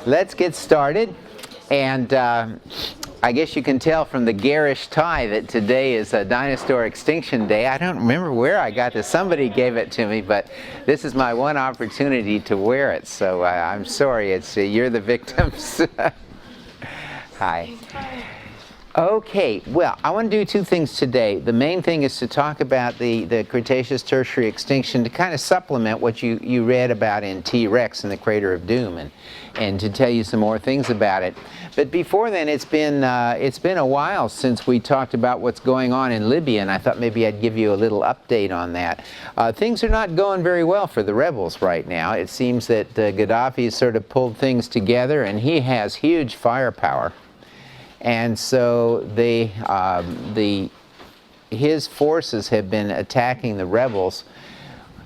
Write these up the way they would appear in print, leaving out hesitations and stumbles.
Let's get started. And I guess you can tell from the garish tie that today is a dinosaur extinction day. I don't remember where I got this. Somebody gave it to me, but this is my one opportunity to wear it. So I'm sorry. You're the victims. Hi. Okay, well, I want to do two things today. The main thing is to talk about the Cretaceous Tertiary extinction, to kind of supplement what you read about in T-Rex and the Crater of Doom, and to tell you some more things about it. But before then, it's been a while since we talked about what's going on in Libya, and I thought maybe I'd give you a little update on that. Things are not going very well for the rebels right now. It seems that Gaddafi has sort of pulled things together, and he has huge firepower. And so his forces have been attacking the rebels,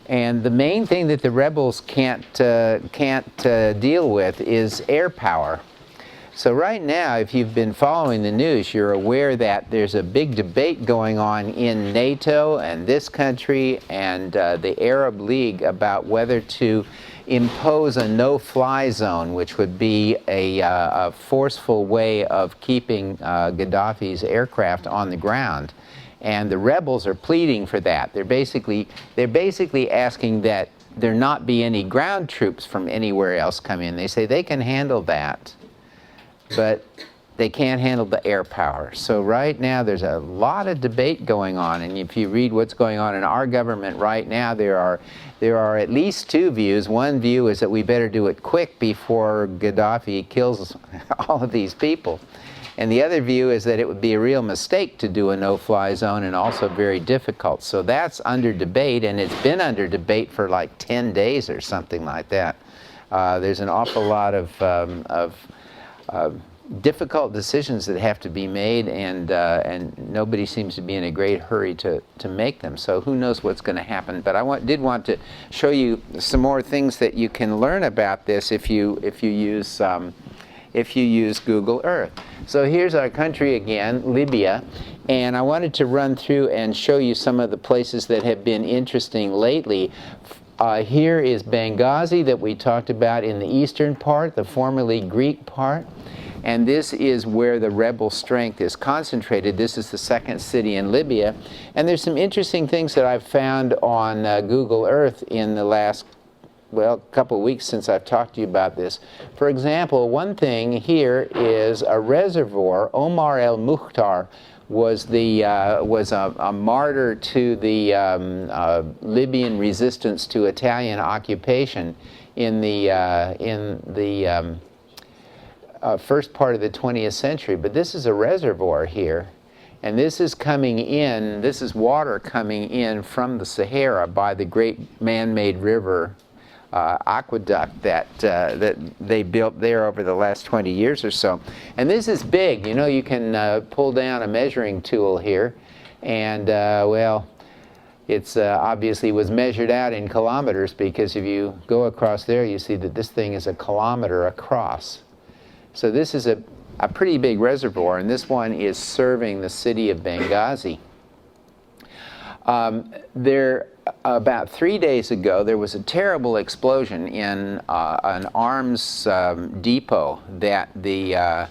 and the main thing that the rebels can't deal with is air power. So right now, if you've been following the news, you're aware that there's a big debate going on in NATO and this country and the Arab League about whether to impose a no-fly zone, which would be a forceful way of keeping Gaddafi's aircraft on the ground. And the rebels are pleading for that. They're basically asking that there not be any ground troops from anywhere else come in. They say they can handle that, but they can't handle the air power. So right now there's a lot of debate going on, and if you read what's going on in our government right now, there are at least two views. One view is that we better do it quick before Gaddafi kills all of these people. And the other view is that it would be a real mistake to do a no-fly zone, and also very difficult. So that's under debate, and it's been under debate for like 10 days or something like that. There's an awful lot of difficult decisions that have to be made, and nobody seems to be in a great hurry to make them. So who knows what's going to happen? But I did want to show you some more things that you can learn about this if you use Google Earth. So here's our country again, Libya, and I wanted to run through and show you some of the places that have been interesting lately. Here is Benghazi that we talked about in the eastern part, the formerly Greek part. And this is where the rebel strength is concentrated. This is the second city in Libya. And there's some interesting things that I've found on Google Earth in the last, well, couple of weeks since I've talked to you about this. For example, one thing here is a reservoir. Omar el-Mukhtar was a martyr to the Libyan resistance to Italian occupation in the first part of the 20th century. But this is a reservoir here, and this is coming in, this is water coming in from the Sahara by the great man-made river aqueduct that they built there over the last 20 years or so. And this is big. You know, you can pull down a measuring tool here, and well, it's obviously was measured out in kilometers, because if you go across there, you see that this thing is a kilometer across. So this is a pretty big reservoir, and this one is serving the city of Benghazi. About 3 days ago, there was a terrible explosion in an arms depot that the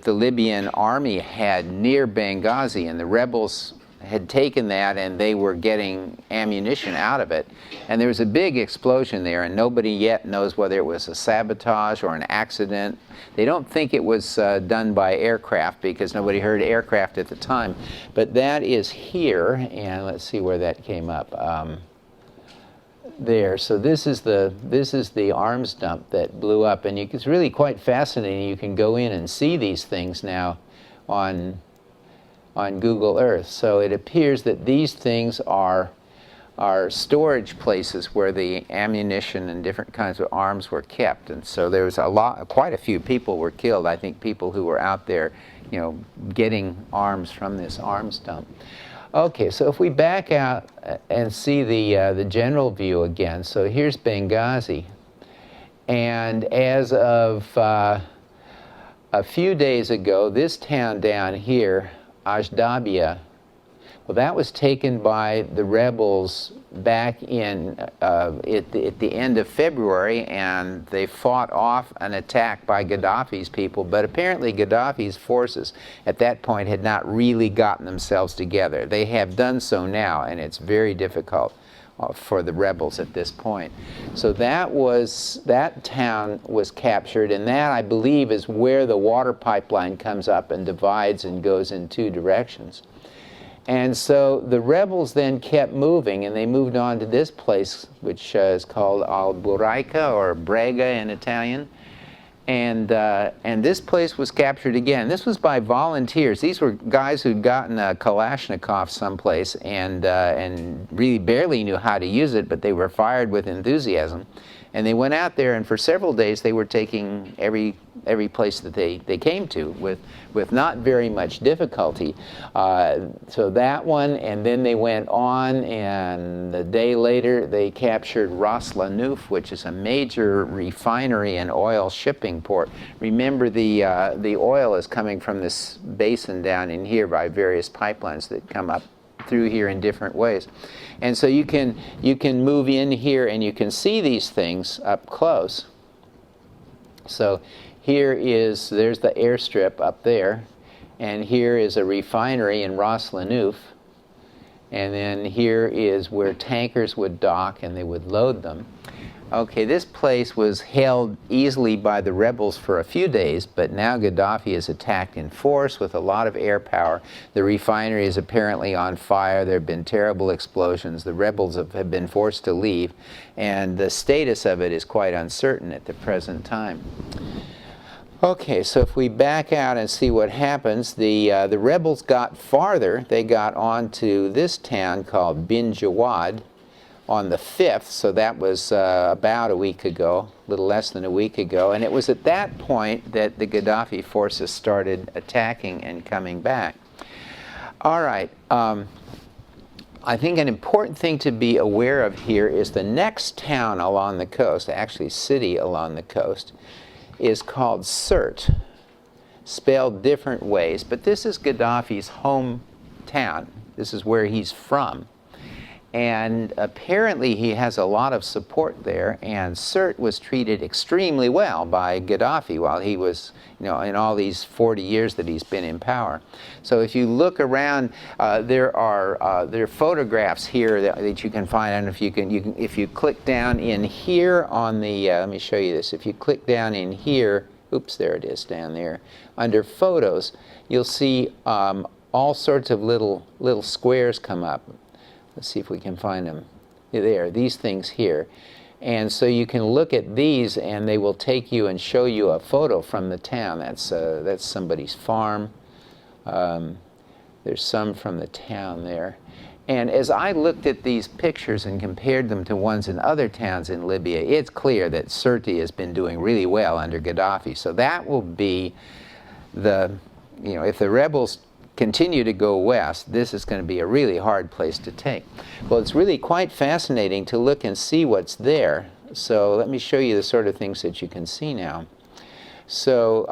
Libyan army had near Benghazi, and the rebels had taken that, and they were getting ammunition out of it. And there was a big explosion there, and nobody yet knows whether it was a sabotage or an accident. They don't think it was done by aircraft, because nobody heard aircraft at the time. But that is here, and let's see where that came up. There. So this is the arms dump that blew up, and it's really quite fascinating. You can go in and see these things now on Google Earth. So it appears that these things are storage places where the ammunition and different kinds of arms were kept. And so there was quite a few people were killed. I think people who were out there, you know, getting arms from this arms dump. Okay, so if we back out and see the general view again, so here's Benghazi. And as of a few days ago, this town down here, Ashdabia, Well, that was taken by the rebels back in at the end of February, and they fought off an attack by Gaddafi's people. But apparently Gaddafi's forces at that point had not really gotten themselves together. They have done so now, and it's very difficult for the rebels at this point. So that town was captured, and that, I believe, is where the water pipeline comes up and divides and goes in two directions. And so the rebels then kept moving, and they moved on to this place, which is called Alburaica, or Brega in Italian. And this place was captured again. This was by volunteers. These were guys who'd gotten a Kalashnikov someplace and really barely knew how to use it, but they were fired with enthusiasm. And they went out there, and for several days they were taking every place that they came to with not very much difficulty. So that one, and then they went on, and a day later they captured Ras Lanuf, which is a major refinery and oil shipping port. Remember, the oil is coming from this basin down in here by various pipelines that come up through here in different ways. And so you can move in here and you can see these things up close. So there's the airstrip up there, and here is a refinery in Ras Lanuf, and then here is where tankers would dock and they would load them. Okay, this place was held easily by the rebels for a few days, but now Gaddafi is attacked in force with a lot of air power. The refinery is apparently on fire. There have been terrible explosions. The rebels have been forced to leave, and the status of it is quite uncertain at the present time. Okay, so if we back out and see what happens, the rebels got farther. They got on to this town called Bin Jawad on the 5th, so that was about a week ago, a little less than a week ago, and it was at that point that the Gaddafi forces started attacking and coming back. All right, I think an important thing to be aware of here is the next town along the coast, actually city along the coast, is called Sirte, spelled different ways, but this is Gaddafi's hometown. This is where he's from. And apparently he has a lot of support there, and Sirte was treated extremely well by Gaddafi while he was, in all these 40 years that he's been in power. So if you look around, there are photographs here that you can find. I don't know if if you click down in here on the, let me show you this. If you click down in here, oops, there it is down there, under photos, you'll see all sorts of little squares come up. Let's see if we can find them. There, these things here. And so you can look at these, and they will take you and show you a photo from the town. That's somebody's farm. There's some from the town there. And as I looked at these pictures and compared them to ones in other towns in Libya, it's clear that Sirte has been doing really well under Gaddafi. So that will be if the rebels continue to go west, this is going to be a really hard place to take. Well, it's really quite fascinating to look and see what's there. So let me show you the sort of things that you can see now. So,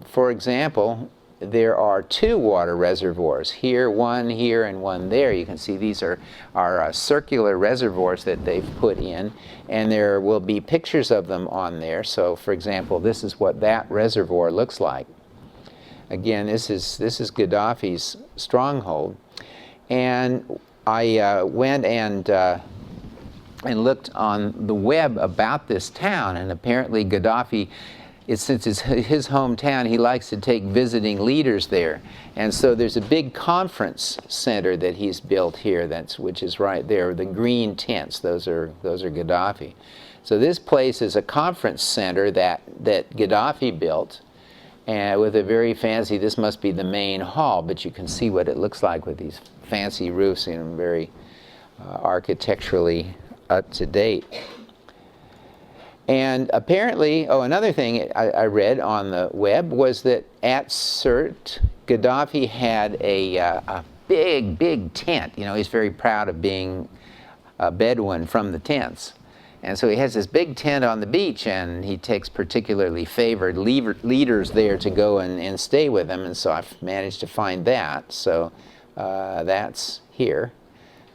for example, there are two water reservoirs, one here and one there. You can see these are circular reservoirs that they've put in, and there will be pictures of them on there. So, for example, this is what that reservoir looks like. Again, this is Gaddafi's stronghold, and I went and looked on the web about this town, and apparently Gaddafi, since it's his hometown, he likes to take visiting leaders there, and so there's a big conference center that he's built here, which is right there. The green tents, those are Gaddafi. So this place is a conference center that Gaddafi built. And with a very fancy, this must be the main hall, but you can see what it looks like with these fancy roofs and very architecturally up to date. And apparently, another thing I read on the web was that at Sirte, Gaddafi had a big tent. He's very proud of being a Bedouin from the tents. And so he has this big tent on the beach, and he takes particularly favored leaders there to go and stay with him, and so I've managed to find that. So that's here.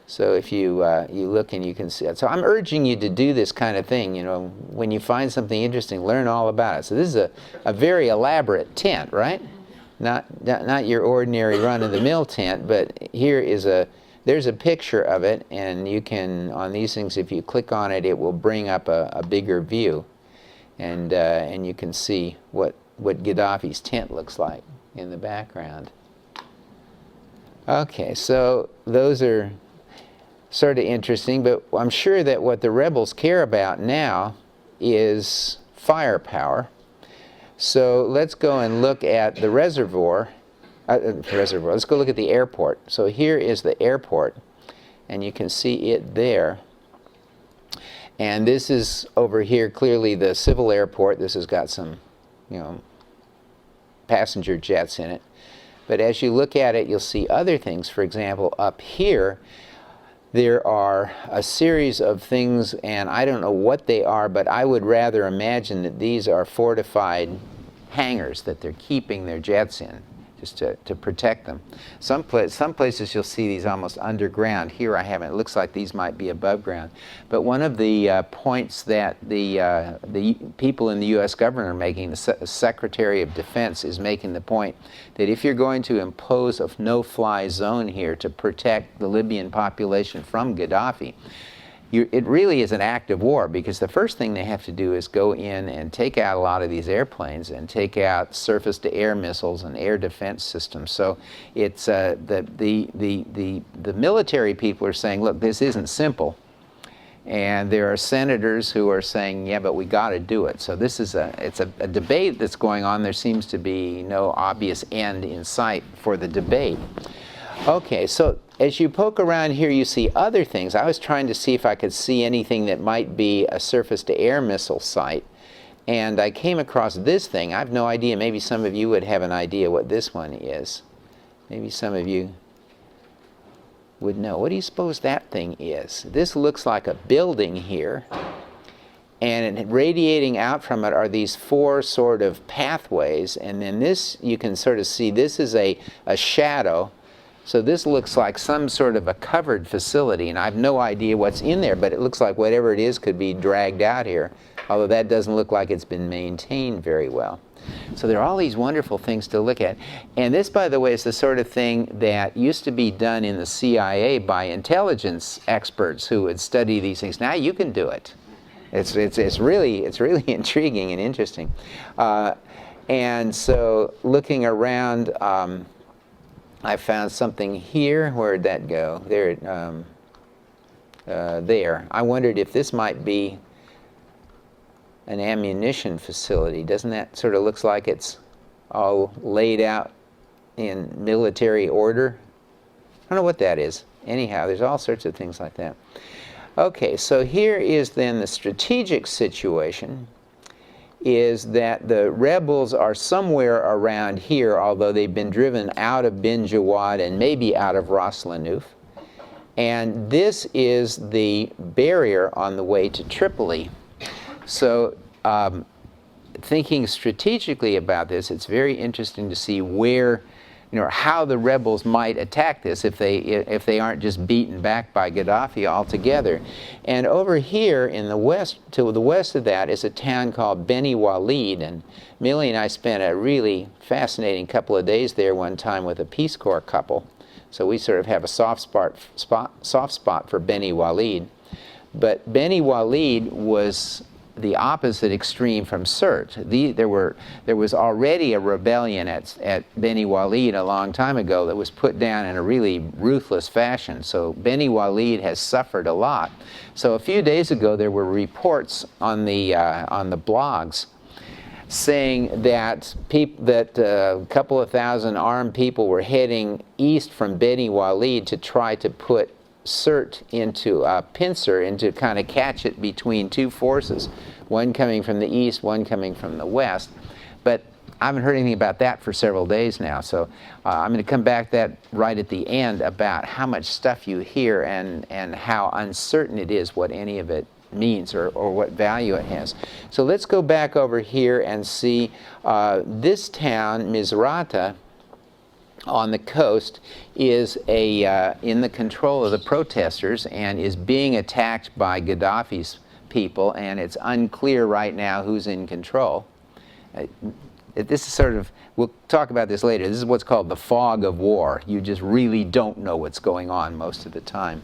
So if you you look and you can see it. So I'm urging you to do this kind of thing. You know, when you find something interesting, learn all about it. So this is a very elaborate tent, right? Not your ordinary run-of-the-mill tent, but here is there's a picture of it, and you can, on these things, if you click on it, it will bring up a bigger view, and you can see what Gaddafi's tent looks like in the background. Okay, so those are sort of interesting, but I'm sure that what the rebels care about now is firepower. So let's go and look at the reservoir. Let's go look at the airport. So here is the airport, and you can see it there. And this is over here clearly the civil airport. This has got some, you know, passenger jets in it. But as you look at it, you'll see other things. For example, up here, there are a series of things, and I don't know what they are, but I would rather imagine that these are fortified hangars that they're keeping their jets in, just to protect them. Some places you'll see these almost underground. Here I haven't. It looks like these might be above ground. But one of the points that the people in the U.S. government are making, the Secretary of Defense is making the point that if you're going to impose a no-fly zone here to protect the Libyan population from Gaddafi, it really is an act of war, because the first thing they have to do is go in and take out a lot of these airplanes and take out surface-to-air missiles and air defense systems. So it's the military people are saying, look, this isn't simple. And there are senators who are saying, yeah, but we got to do it. So this is it's a debate that's going on. There seems to be no obvious end in sight for the debate. Okay, so as you poke around here, you see other things. I was trying to see if I could see anything that might be a surface-to-air missile site, and I came across this thing. I have no idea. Maybe some of you would have an idea what this one is. Maybe some of you would know. What do you suppose that thing is? This looks like a building here, and radiating out from it are these four sort of pathways, and then this, you can sort of see, this is a shadow. So this looks like some sort of a covered facility, and I have no idea what's in there, but it looks like whatever it is could be dragged out here, although that doesn't look like it's been maintained very well. So there are all these wonderful things to look at. And this, by the way, is the sort of thing that used to be done in the CIA by intelligence experts who would study these things. Now you can do it. It's really intriguing and interesting. And so looking around, I found something here. Where'd that go? There. There. I wondered if this might be an ammunition facility. Doesn't that sort of looks like it's all laid out in military order? I don't know what that is. Anyhow, there's all sorts of things like that. Okay, so here is then the strategic situation, is that the rebels are somewhere around here, although they've been driven out of Bin Jawad and maybe out of Ras Lanuf. And this is the barrier on the way to Tripoli. So thinking strategically about this, it's very interesting to see where, you know, how the rebels might attack this if they aren't just beaten back by Gaddafi altogether. And over here in the west, to the west of that, is a town called Beni Walid, and Millie and I spent a really fascinating couple of days there one time with a Peace Corps couple. So we sort of have a soft spot for Beni Walid. But Beni Walid was the opposite extreme from Sirte. There was already a rebellion at Beni Walid a long time ago that was put down in a really ruthless fashion. So Beni Walid has suffered a lot. So a few days ago there were reports on the blogs saying that a couple of thousand armed people were heading east from Beni Walid to try to put Sirte into a pincer and to kind of catch it between two forces, one coming from the east, one coming from the west. But I haven't heard anything about that for several days now, so I'm going to come back to that right at the end about how much stuff you hear and how uncertain it is what any of it means or what value it has. So let's go back over here and see this town, Misrata, on the coast is in the control of the protesters and is being attacked by Gaddafi's people, and it's unclear right now who's in control. This is sort of, we'll talk about this later, this is what's called the fog of war. You just really don't know what's going on most of the time.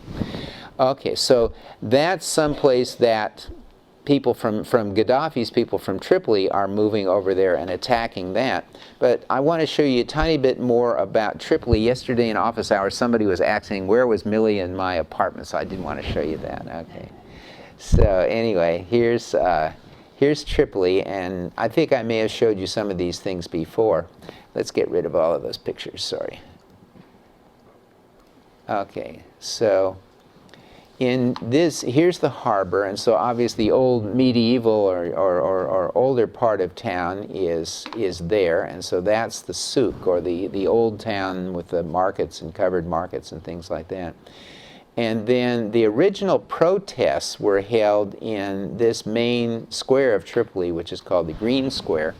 Okay, so that's someplace that people from Gaddafi's people from Tripoli are moving over there and attacking that. But I want to show you a tiny bit more about Tripoli. Yesterday in office hours somebody was asking where was Millie in my apartment, so I didn't want to show you that. Okay. So anyway, here's Tripoli, and I think I may have showed you some of these things before. Let's get rid of all of those pictures, sorry. Okay, so in this, here's the harbor, and so obviously the old medieval or older part of town is there, and so that's the souk, or the old town with the markets and covered markets and things like that. And then the original protests were held in this main square of Tripoli, which is called the Green Square.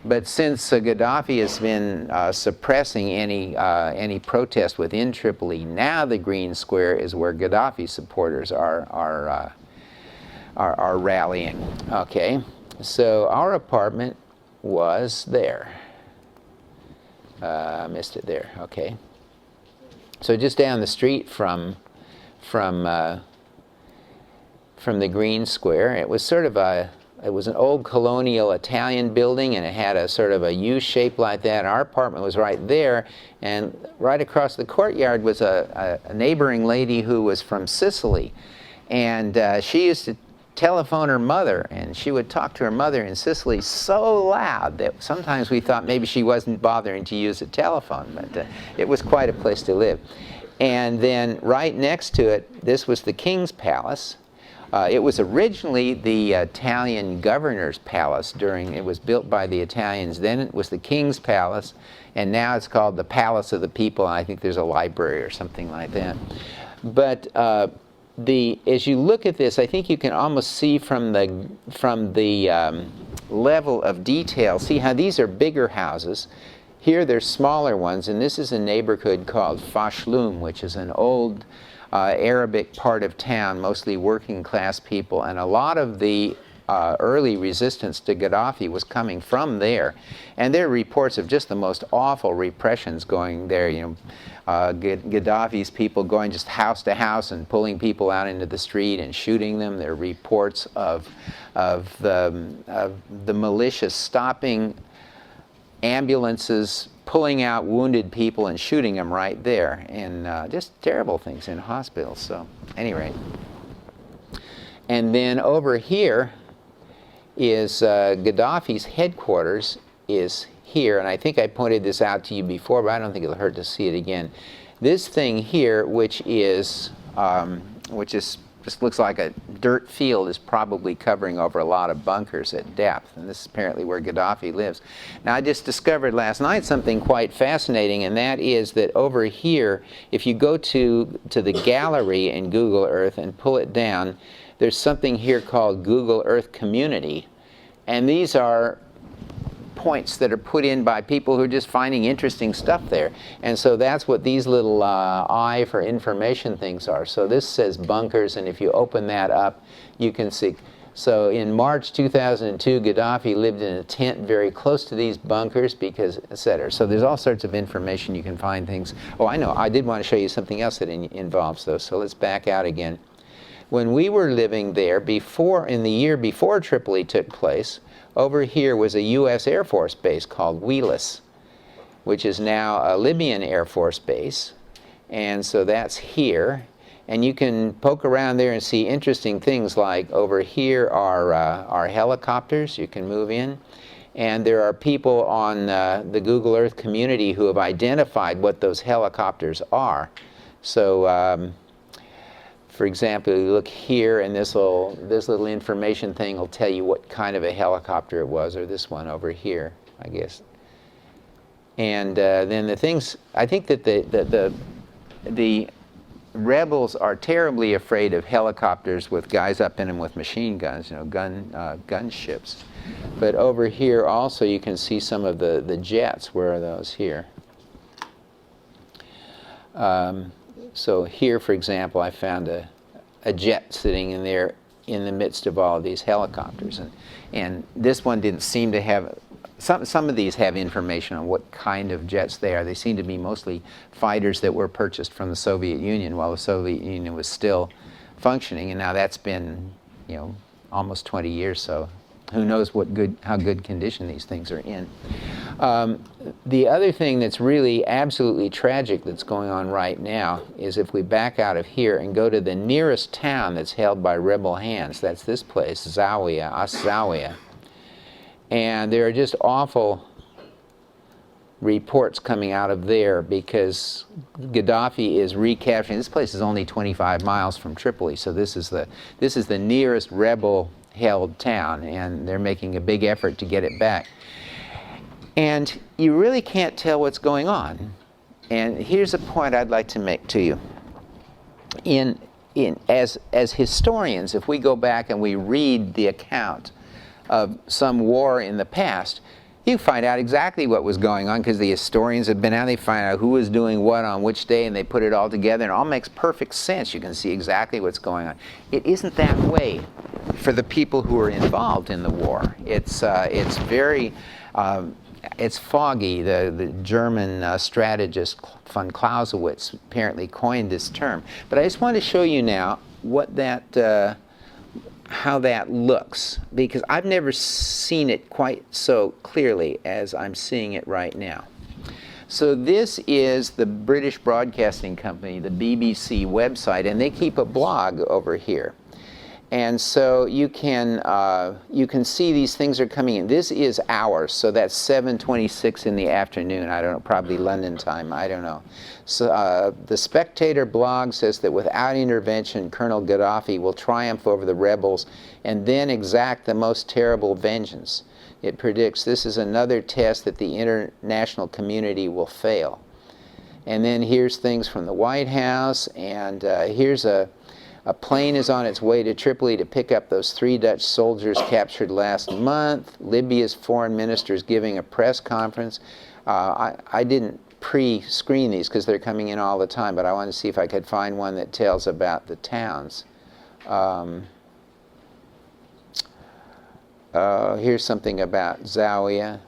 But since Gaddafi has been suppressing any protest within Tripoli, now the Green Square is where Gaddafi supporters are rallying. Okay, so our apartment was there. I missed it there. Okay, so just down the street from the Green Square, it was sort of it was an old colonial Italian building, and it had a sort of a U shape like that. Our apartment was right there, and right across the courtyard was a neighboring lady who was from Sicily, and she used to telephone her mother, and she would talk to her mother in Sicily so loud that sometimes we thought maybe she wasn't bothering to use a telephone, but it was quite a place to live. And then right next to it, this was the King's Palace. It was originally the Italian governor's palace it was built by the Italians. Then it was the King's Palace, and now it's called the Palace of the People, and I think there's a library or something like that. But as you look at this, I think you can almost see from the level of detail, see how these are bigger houses. Here there's smaller ones, and this is a neighborhood called Fashloum, which is an old Arabic part of town, mostly working class people, and a lot of the early resistance to Gaddafi was coming from there. And there are reports of just the most awful repressions going there, Gaddafi's people going just house to house and pulling people out into the street and shooting them. There are reports of the militias stopping ambulances, pulling out wounded people and shooting them right there, and just terrible things in hospitals. So, at any rate. And then over here is Gaddafi's headquarters is here, and I think I pointed this out to you before, but I don't think it'll hurt to see it again. This thing here, which just looks like a dirt field, is probably covering over a lot of bunkers at depth, and this is apparently where Gaddafi lives. Now, I just discovered last night something quite fascinating, and that is that over here, if you go to the gallery in Google Earth and pull it down, there's something here called Google Earth Community, and these are points that are put in by people who are just finding interesting stuff there. And so that's what these little eye for information things are. So this says bunkers, and if you open that up, you can see. So in March 2002, Gaddafi lived in a tent very close to these bunkers, because, etc. So there's all sorts of information. You can find things. Oh, I know. I did want to show you something else that involves those. So let's back out again. When we were living there, in the year before Tripoli took place, over here was a U.S. Air Force base called Wheelis, which is now a Libyan Air Force base. And so that's here. And you can poke around there and see interesting things, like over here are helicopters you can move in. And there are people on the Google Earth community who have identified what those helicopters are. So, for example, you look here, and this little information thing will tell you what kind of a helicopter it was, or this one over here, I guess. And then the things, I think that the rebels are terribly afraid of helicopters with guys up in them with machine guns, gunships. But over here also you can see some of the jets. Where are those here? So here, for example, I found a jet sitting in there in the midst of all of these helicopters. And this one didn't seem to have, some of these have information on what kind of jets they are. They seem to be mostly fighters that were purchased from the Soviet Union while the Soviet Union was still functioning, and now that's been, almost 20 years, so who knows how good condition these things are in. The other thing that's really absolutely tragic that's going on right now is if we back out of here and go to the nearest town that's held by rebel hands, that's this place, Zawiya, Zawiya. And there are just awful reports coming out of there because Gaddafi is recapturing. This place is only 25 miles from Tripoli, so this is the nearest rebel-held town, and they're making a big effort to get it back. And you really can't tell what's going on. And here's a point I'd like to make to you. As historians, if we go back and we read the account of some war in the past, you find out exactly what was going on because the historians have been out, they find out who was doing what on which day, and they put it all together, and it all makes perfect sense. You can see exactly what's going on. It isn't that way for the people who are involved in the war. It's very, it's foggy. The German strategist von Clausewitz apparently coined this term. But I just want to show you now what that, how that looks, because I've never seen it quite so clearly as I'm seeing it right now. So this is the British Broadcasting Company, the BBC website, and they keep a blog over here. And so you can see these things are coming in. This is hours, so that's 7:26 in the afternoon. I don't know, probably London time, I don't know. So the Spectator blog says that without intervention, Colonel Gaddafi will triumph over the rebels and then exact the most terrible vengeance. It predicts this is another test that the international community will fail. And then here's things from the White House, and here's a plane is on its way to Tripoli to pick up those 3 Dutch soldiers captured last month. Libya's foreign minister is giving a press conference. I didn't pre-screen these because they're coming in all the time, but I wanted to see if I could find one that tells about the towns. Here's something about Zawiya.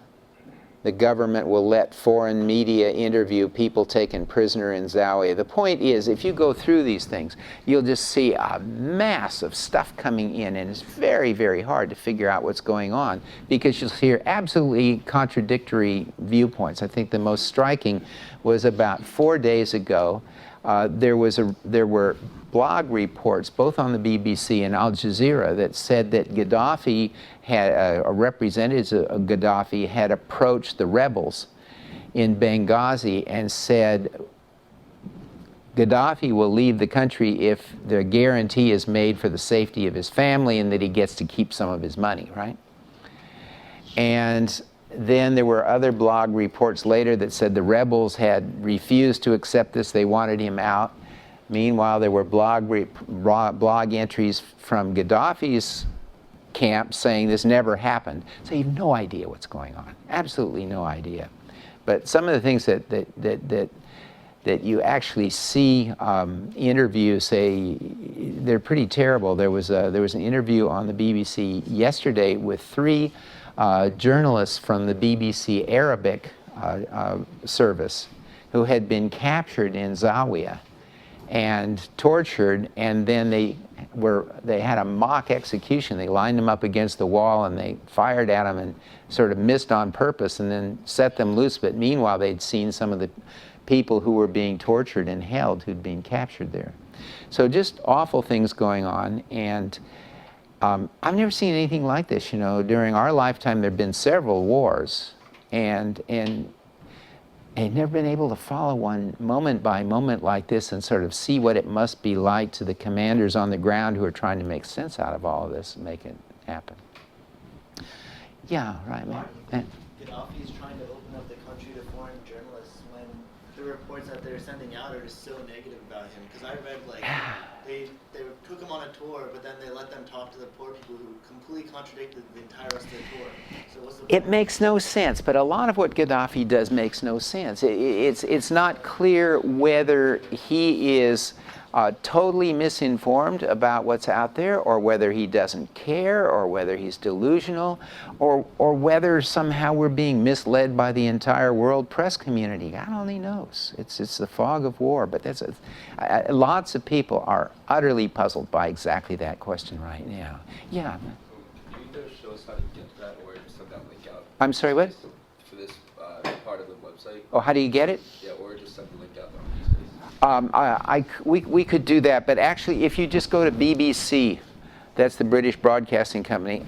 The government will let foreign media interview people taken prisoner in Zawiya. The point is, if you go through these things, you'll just see a mass of stuff coming in, and it's very, very hard to figure out what's going on because you'll hear absolutely contradictory viewpoints. I think the most striking was about 4 days ago. There were blog reports, both on the BBC and Al Jazeera, that said that Gaddafi had, a representative of Gaddafi had approached the rebels in Benghazi and said, Gaddafi will leave the country if the guarantee is made for the safety of his family and that he gets to keep some of his money, right? And then there were other blog reports later that said the rebels had refused to accept this, they wanted him out. Meanwhile, there were blog entries from Gaddafi's camp saying this never happened. So you have no idea what's going on, absolutely no idea. But some of the things that you actually see interviews say, they're pretty terrible. There was an interview on the BBC yesterday with 3 journalists from the BBC Arabic service who had been captured in Zawiya and tortured, and then they had a mock execution. They lined them up against the wall and they fired at them and sort of missed on purpose and then set them loose. But meanwhile, they'd seen some of the people who were being tortured and held who'd been captured there. So just awful things going on. And I've never seen anything like this. You know, during our lifetime, there have been several wars, and I've never been able to follow one moment by moment like this and sort of see what it must be like to the commanders on the ground who are trying to make sense out of all of this and make it happen. Yeah, right, man. Gaddafi is trying to open up the country to foreign journalists when the reports that they're sending out are just so negative about him. Because I read, like, they took him on a tour, but then they let them talk to the poor people who completely contradicted the entire rest of the tour. So what's the It makes no sense, but a lot of what Gaddafi does makes no sense. It's not clear whether he is totally misinformed about what's out there, or whether he doesn't care, or whether he's delusional, or whether somehow we're being misled by the entire world press community. God only knows. It's the fog of war, but lots of people are utterly puzzled by exactly that question right now. Yeah. Can you either show us how to get to that, or just send that link out? I'm sorry, what? For this part of the website? Oh, how do you get it? Yeah, or just send the link out. We could do that, but actually, if you just go to BBC, that's the British Broadcasting Company.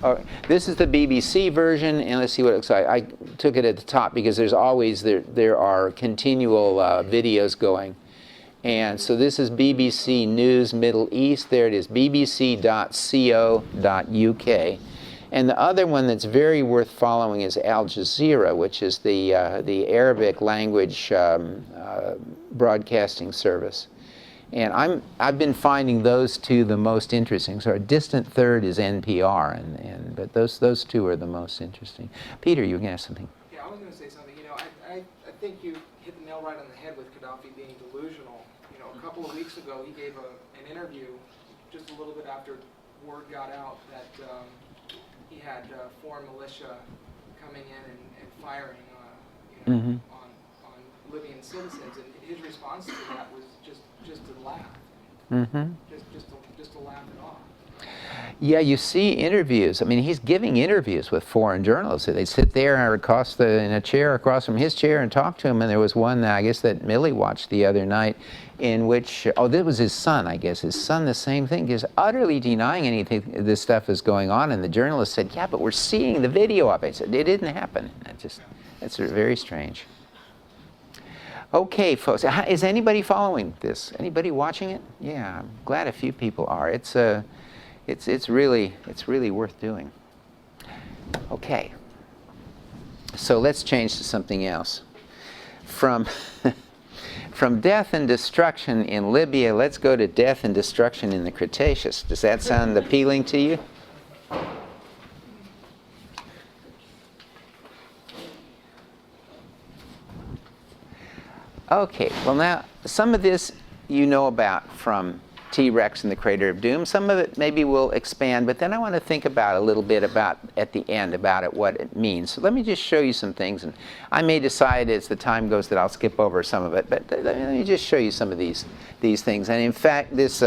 This is the BBC version, and let's see what it looks like. I took it at the top because there's always there are continual videos going, and so this is BBC News Middle East. There it is, bbc.co.uk. And the other one that's very worth following is Al Jazeera, which is the Arabic language broadcasting service. And I've been finding those two the most interesting. So a distant third is NPR, but those two are the most interesting. Peter, you were going to ask something. Yeah, I was going to say something. You know, I think you hit the nail right on the head with Gaddafi being delusional. You know, a couple of weeks ago he gave an interview just a little bit after word got out that he had foreign militia coming in and firing Mm-hmm. on Libyan citizens, and his response to that was just to laugh. Mm-hmm. Just to laugh it off. Yeah, you see interviews. I mean, he's giving interviews with foreign journalists. They sit there in a chair across from his chair and talk to him. And there was one, I guess, that Millie watched the other night, in which, that was his son, I guess. His son, the same thing, is utterly denying anything this stuff is going on. And the journalist said, yeah, but we're seeing the video of it. He said, it didn't happen. That's very strange. Okay, folks, is anybody following this? Anybody watching it? Yeah, I'm glad a few people are. It's really worth doing. Okay, so let's change to something else. From death and destruction in Libya, let's go to death and destruction in the Cretaceous. Does that sound appealing to you? Okay, well now, some of this you know about from T-Rex and the Crater of Doom. Some of it maybe we'll expand, but then I want to think about a little bit about, at the end, about it, what it means. So let me just show you some things, and I may decide as the time goes that I'll skip over some of it, but let me just show you some of these things. And in fact, this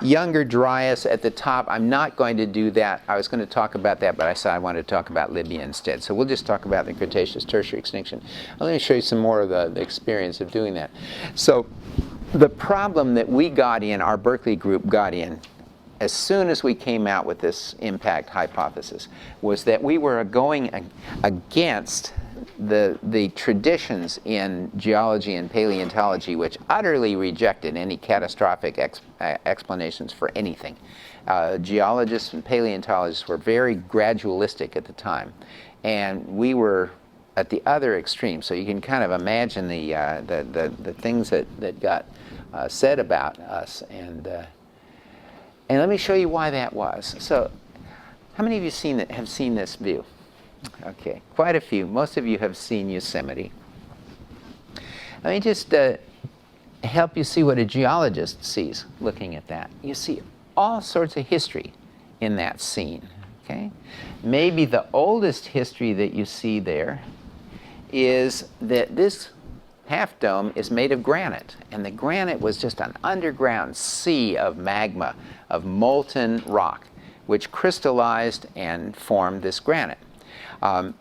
Younger Dryas at the top, I'm not going to do that. I was going to talk about that, but I said I wanted to talk about Libya instead. So we'll just talk about the Cretaceous Tertiary extinction. Let me show you some more of the experience of doing that. So the problem that we got in, our Berkeley group got in, as soon as we came out with this impact hypothesis, was that we were going against the traditions in geology and paleontology, which utterly rejected any catastrophic explanations for anything. Geologists and paleontologists were very gradualistic at the time, and we were at the other extreme. So you can kind of imagine the things that got said about us, and let me show you why that was. So, how many of you have seen this view? Okay, quite a few. Most of you have seen Yosemite. Let me just help you see what a geologist sees looking at that. You see all sorts of history in that scene. Okay, maybe the oldest history that you see there is that this half dome is made of granite, and the granite was just an underground sea of magma, of molten rock, which crystallized and formed this granite.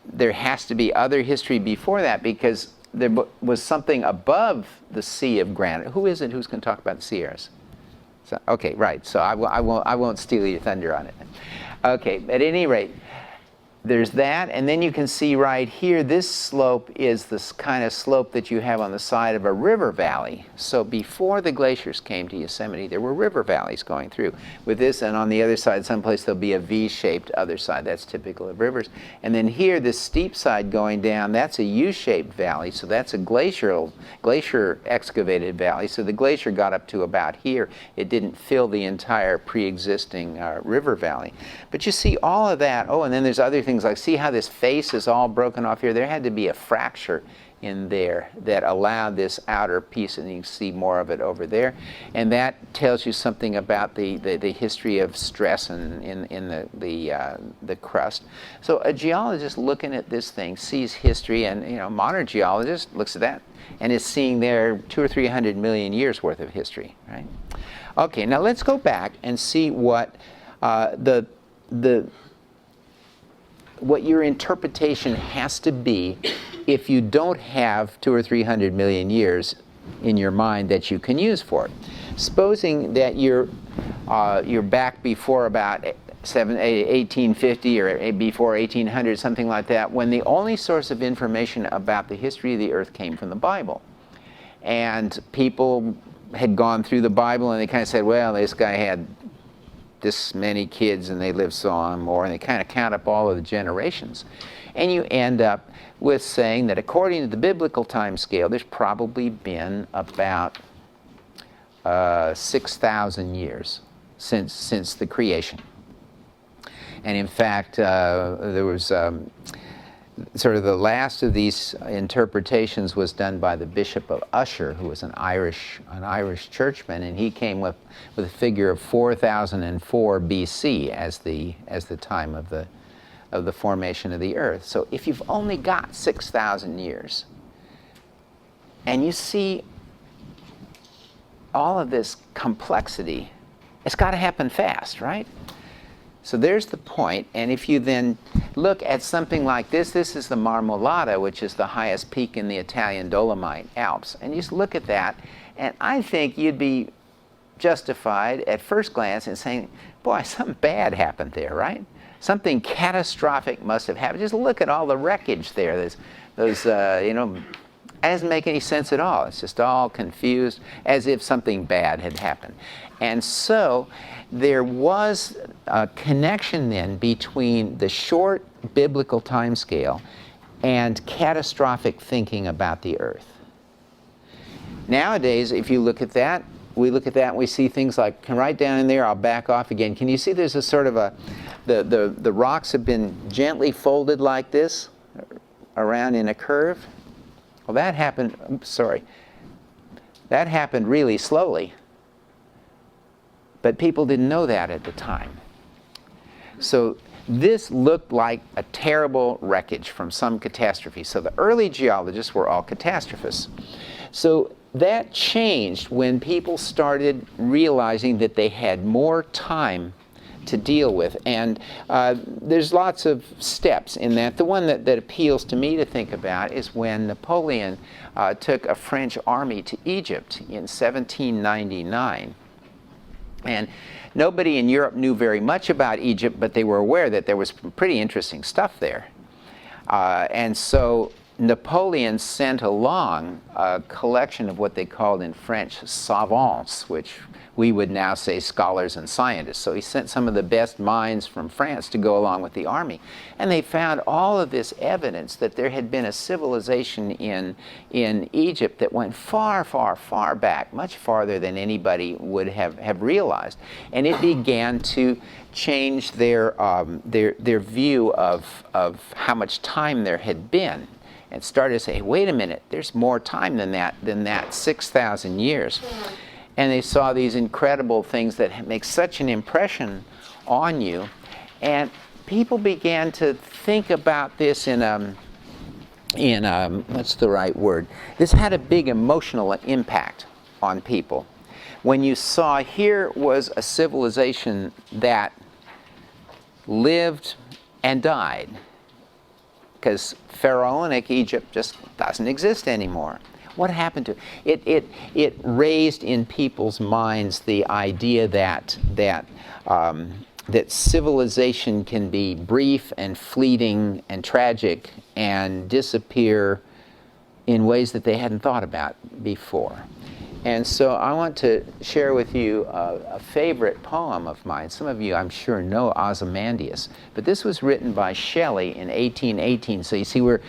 There has to be other history before that, because there was something above the sea of granite. Who is it who's going to talk about the Sierras? So, okay, right. So I won't steal your thunder on it. Okay, at any rate, there's that, and then you can see right here, this slope is this kind of slope that you have on the side of a river valley. So before the glaciers came to Yosemite, there were river valleys going through with this, and on the other side, someplace there'll be a V-shaped other side. That's typical of rivers. And then here, this steep side going down, that's a U-shaped valley, so that's a glacier excavated valley. So the glacier got up to about here. It didn't fill the entire pre-existing river valley. But you see all of that. Oh, and then there's other things things like, see how this face is all broken off here? There had to be a fracture in there that allowed this outer piece, and you can see more of it over there. And that tells you something about the history of stress in the crust. So a geologist looking at this thing sees history, and a modern geologist looks at that and is seeing there 200 or 300 million years worth of history, right? Okay, now let's go back and see what what your interpretation has to be if you don't have 200 or 300 million years in your mind that you can use for it. Supposing that you're back before about 1850 or before 1800, something like that, when the only source of information about the history of the earth came from the Bible. And people had gone through the Bible and they kind of said, well, this guy had this many kids and they lived so on more, and they kind of count up all of the generations. And you end up with saying that according to the biblical time scale, there's probably been about 6,000 years since the creation. And in fact, there was sort of the last of these interpretations was done by the Bishop of Usher, who was an Irish churchman, and he came with a figure of 4004 BC as the time of the formation of the earth. So if you've only got 6,000 years, and you see all of this complexity, it's got to happen fast, right? So there's the point, and if you then look at something like this is the Marmolada, which is the highest peak in the Italian Dolomite Alps, and you just look at that, and I think you'd be justified at first glance in saying, boy, something bad happened there, right? Something catastrophic must have happened. Just look at all the wreckage there. It doesn't make any sense at all. It's just all confused, as if something bad had happened. And so there was a connection then between the short biblical time scale and catastrophic thinking about the earth. Nowadays, if you look at that, we look at that and we see things like, right down in there, I'll back off again. Can you see there's a sort of the rocks have been gently folded like this around in a curve? Well, that happened, that happened really slowly. But people didn't know that at the time. So this looked like a terrible wreckage from some catastrophe. So the early geologists were all catastrophists. So that changed when people started realizing that they had more time to deal with. And there's lots of steps in that. The one that appeals to me to think about is when Napoleon took a French army to Egypt in 1799. And nobody in Europe knew very much about Egypt, but they were aware that there was pretty interesting stuff there. And so Napoleon sent along a collection of what they called in French savants, which we would now say scholars and scientists. So he sent some of the best minds from France to go along with the army. And they found all of this evidence that there had been a civilization in Egypt that went far, far, far back, much farther than anybody would have realized. And it began to change their view of how much time there had been, and started to say, wait a minute, there's more time than that 6,000 years. And they saw these incredible things that make such an impression on you. And people began to think about this in what's the right word? This had a big emotional impact on people. When you saw here was a civilization that lived and died, because pharaonic Egypt just doesn't exist anymore. What happened to it? It raised in people's minds the idea that civilization can be brief and fleeting and tragic and disappear in ways that they hadn't thought about before. And so I want to share with you a favorite poem of mine. Some of you, I'm sure, know Ozymandias, but this was written by Shelley in 1818. So you see, we're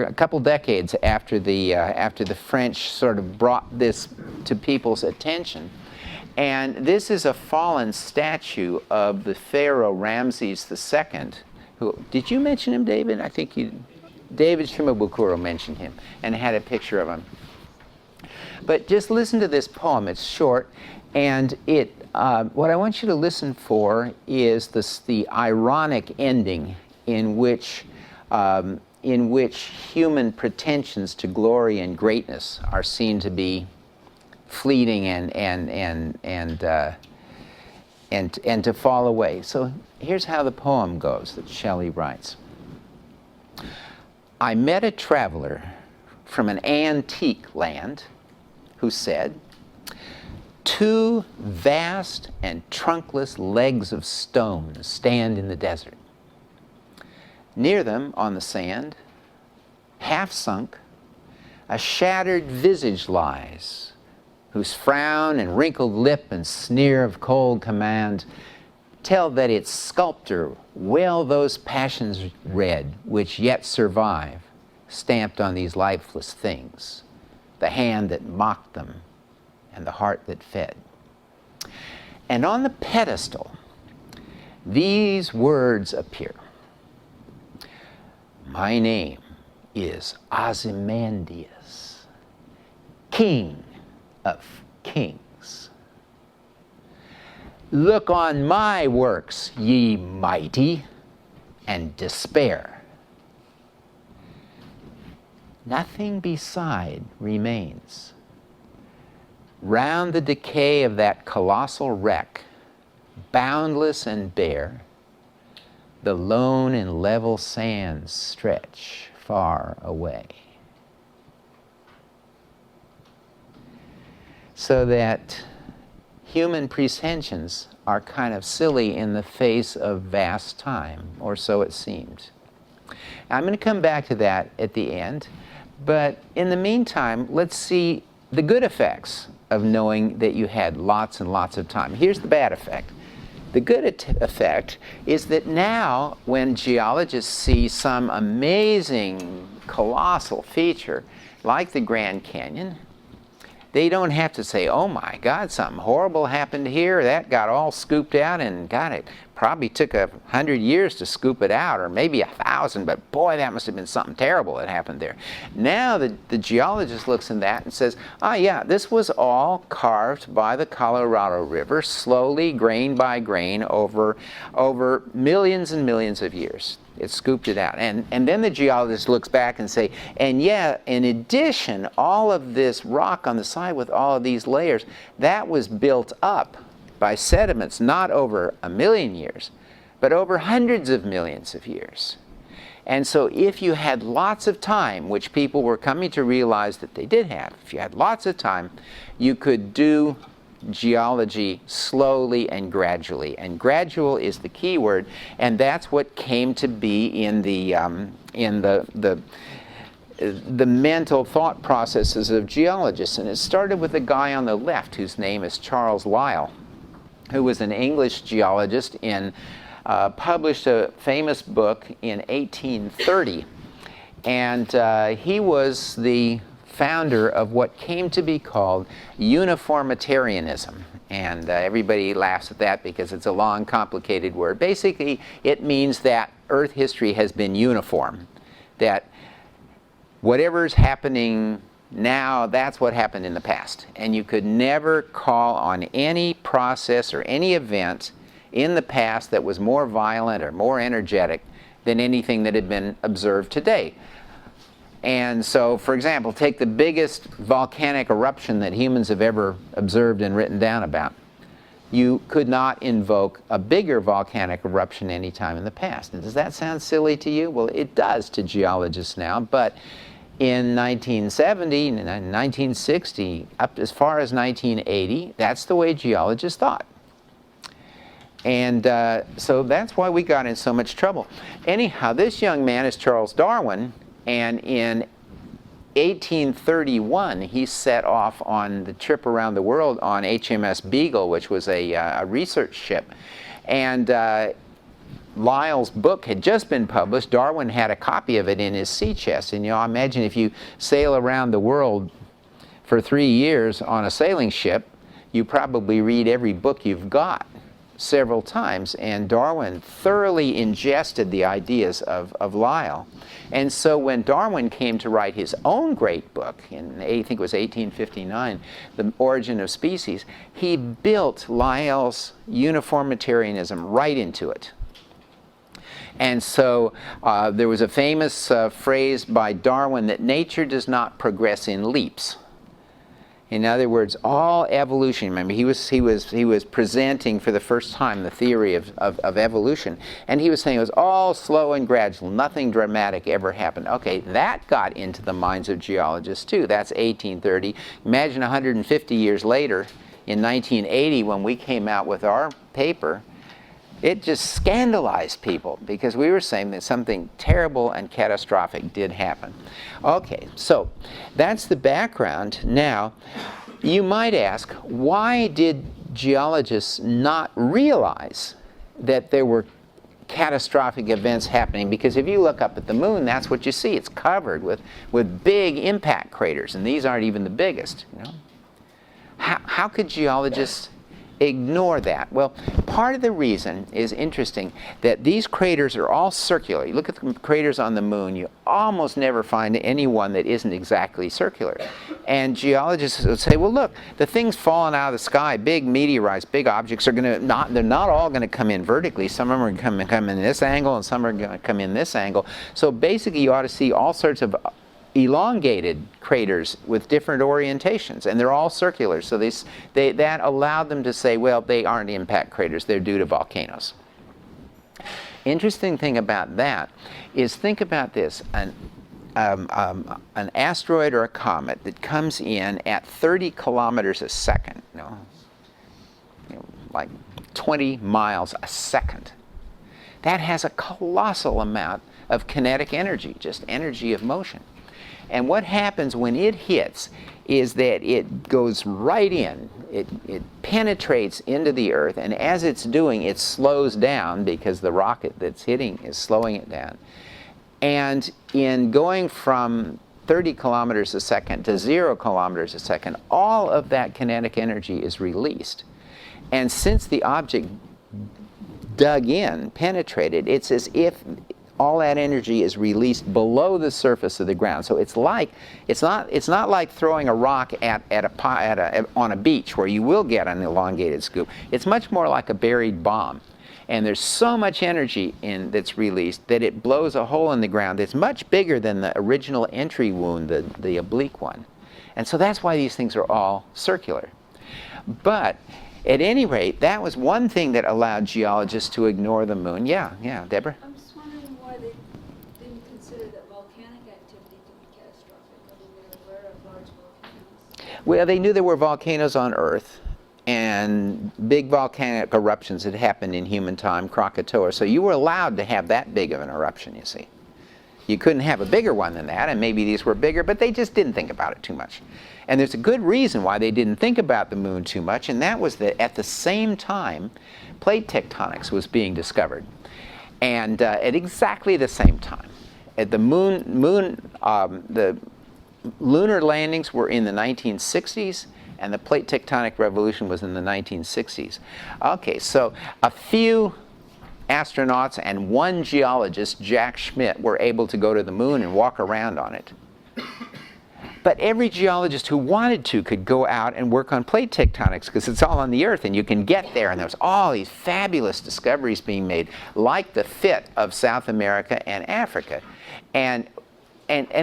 a couple decades after the French sort of brought this to people's attention. And this is a fallen statue of the pharaoh Ramses II, who, did you mention him, David? I think you, David Shimabukuro mentioned him and had a picture of him. But just listen to this poem. It's short, and what I want you to listen for is the ironic ending in which human pretensions to glory and greatness are seen to be fleeting and to fall away. So here's how the poem goes that Shelley writes. I met a traveler from an antique land who said, two vast and trunkless legs of stone stand in the desert. Near them on the sand, half sunk, a shattered visage lies, whose frown and wrinkled lip and sneer of cold command tell that its sculptor well those passions read which yet survive, stamped on these lifeless things, the hand that mocked them and the heart that fed. And on the pedestal, these words appear. My name is Ozymandias, King of Kings. Look on my works, ye mighty, and despair. Nothing beside remains. Round the decay of that colossal wreck, boundless and bare, the lone and level sands stretch far away. So that human pretensions are kind of silly in the face of vast time, or so it seems. I'm going to come back to that at the end, but in the meantime, let's see the good effects of knowing that you had lots and lots of time. Here's the bad effect. The good effect is that now when geologists see some amazing, colossal feature like the Grand Canyon, they don't have to say, oh my God, something horrible happened here. That got all scooped out, and God, it probably took 100 years to scoop it out, or maybe 1,000, but boy, that must have been something terrible that happened there. Now the geologist looks in that and says, ah yeah, this was all carved by the Colorado River, slowly, grain by grain, over millions and millions of years. It scooped it out. And then the geologist looks back and say, and yeah, in addition, all of this rock on the side with all of these layers, that was built up by sediments not over 1 million years, but over hundreds of millions of years. And so if you had lots of time, which people were coming to realize that they did have, if you had lots of time, you could do geology slowly and gradually. And gradual is the key word, and that's what came to be in the mental thought processes of geologists. And it started with a guy on the left whose name is Charles Lyell, who was an English geologist and published a famous book in 1830. And he was the founder of what came to be called uniformitarianism. And everybody laughs at that because it's a long, complicated word. Basically, it means that Earth history has been uniform, that whatever's happening now, that's what happened in the past. And you could never call on any process or any event in the past that was more violent or more energetic than anything that had been observed today. And so, for example, take the biggest volcanic eruption that humans have ever observed and written down about. You could not invoke a bigger volcanic eruption any time in the past. And does that sound silly to you? Well, it does to geologists now, but in 1970, in 1960, up as far as 1980, that's the way geologists thought. And so that's why we got in so much trouble. Anyhow, this young man is Charles Darwin, and in 1831, he set off on the trip around the world on HMS Beagle, which was a research ship. And Lyell's book had just been published. Darwin had a copy of it in his sea chest. And I imagine if you sail around the world for 3 years on a sailing ship, you probably read every book you've got. several times, and Darwin thoroughly ingested the ideas of Lyell. And so when Darwin came to write his own great book, in I think it was 1859, The Origin of Species, he built Lyell's uniformitarianism right into it. And so there was a famous phrase by Darwin that nature does not progress in leaps. In other words, all evolution, remember, he was presenting for the first time the theory of evolution, and he was saying it was all slow and gradual, nothing dramatic ever happened. Okay, that got into the minds of geologists too. That's 1830. Imagine 150 years later, in 1980, when we came out with our paper, it just scandalized people because we were saying that something terrible and catastrophic did happen. Okay, so that's the background. Now, you might ask, why did geologists not realize that there were catastrophic events happening? Because if you look up at the moon, that's what you see. It's covered with big impact craters, and these aren't even the biggest. You know? How could geologists ignore that? Well, part of the reason is interesting that these craters are all circular. You look at the craters on the moon, you almost never find any one that isn't exactly circular. And geologists would say, well, look, the things falling out of the sky, big meteorites, big objects, are they're not all going to come in vertically. Some of them are going to come in this angle, and some are going to come in this angle. So basically, you ought to see all sorts of elongated craters with different orientations, and they're all circular. So that allowed them to say, well, they aren't impact craters, they're due to volcanoes. Interesting thing about that is, think about this, an asteroid or a comet that comes in at 30 kilometers a second, like 20 miles a second. That has a colossal amount of kinetic energy, just energy of motion. And what happens when it hits is that it goes right in, it penetrates into the Earth, and as it's doing, it slows down because the rocket that's hitting is slowing it down. And in going from 30 kilometers a second to 0 kilometers a second, all of that kinetic energy is released. And since the object dug in, penetrated, it's as if all that energy is released below the surface of the ground. So it's not like throwing a rock on a beach where you will get an elongated scoop. It's much more like a buried bomb. And there's so much energy that's released that it blows a hole in the ground that's much bigger than the original entry wound, the oblique one. And so that's why these things are all circular. But at any rate, that was one thing that allowed geologists to ignore the moon. Yeah, Deborah? I'm just wondering why they didn't consider that volcanic activity to be catastrophic. I mean, they were aware of large volcanoes. Well, they knew there were volcanoes on Earth, and big volcanic eruptions had happened in human time, Krakatoa. So you were allowed to have that big of an eruption, you see. You couldn't have a bigger one than that, and maybe these were bigger, but they just didn't think about it too much. And there's a good reason why they didn't think about the moon too much, and that was that at the same time, plate tectonics was being discovered. And at exactly the same time, at the the lunar landings were in the 1960s, and the plate tectonic revolution was in the 1960s. Okay, so a few astronauts and one geologist, Jack Schmitt, were able to go to the moon and walk around on it. But every geologist who wanted to could go out and work on plate tectonics because it's all on the Earth and you can get there, and there's all these fabulous discoveries being made, like the fit of South America and Africa. And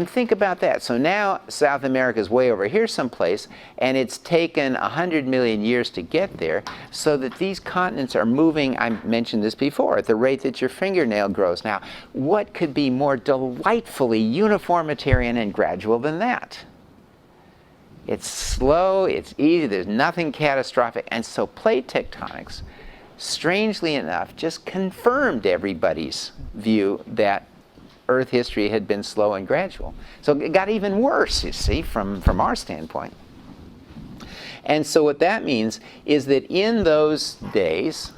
think about that. So now South America is way over here someplace, and it's taken 100 million years to get there, so that these continents are moving, I mentioned this before, at the rate that your fingernail grows. Now, what could be more delightfully uniformitarian and gradual than that? It's slow, it's easy, there's nothing catastrophic, and so plate tectonics, strangely enough, just confirmed everybody's view that Earth history had been slow and gradual. So it got even worse, you see, from our standpoint. And so what that means is that in those days,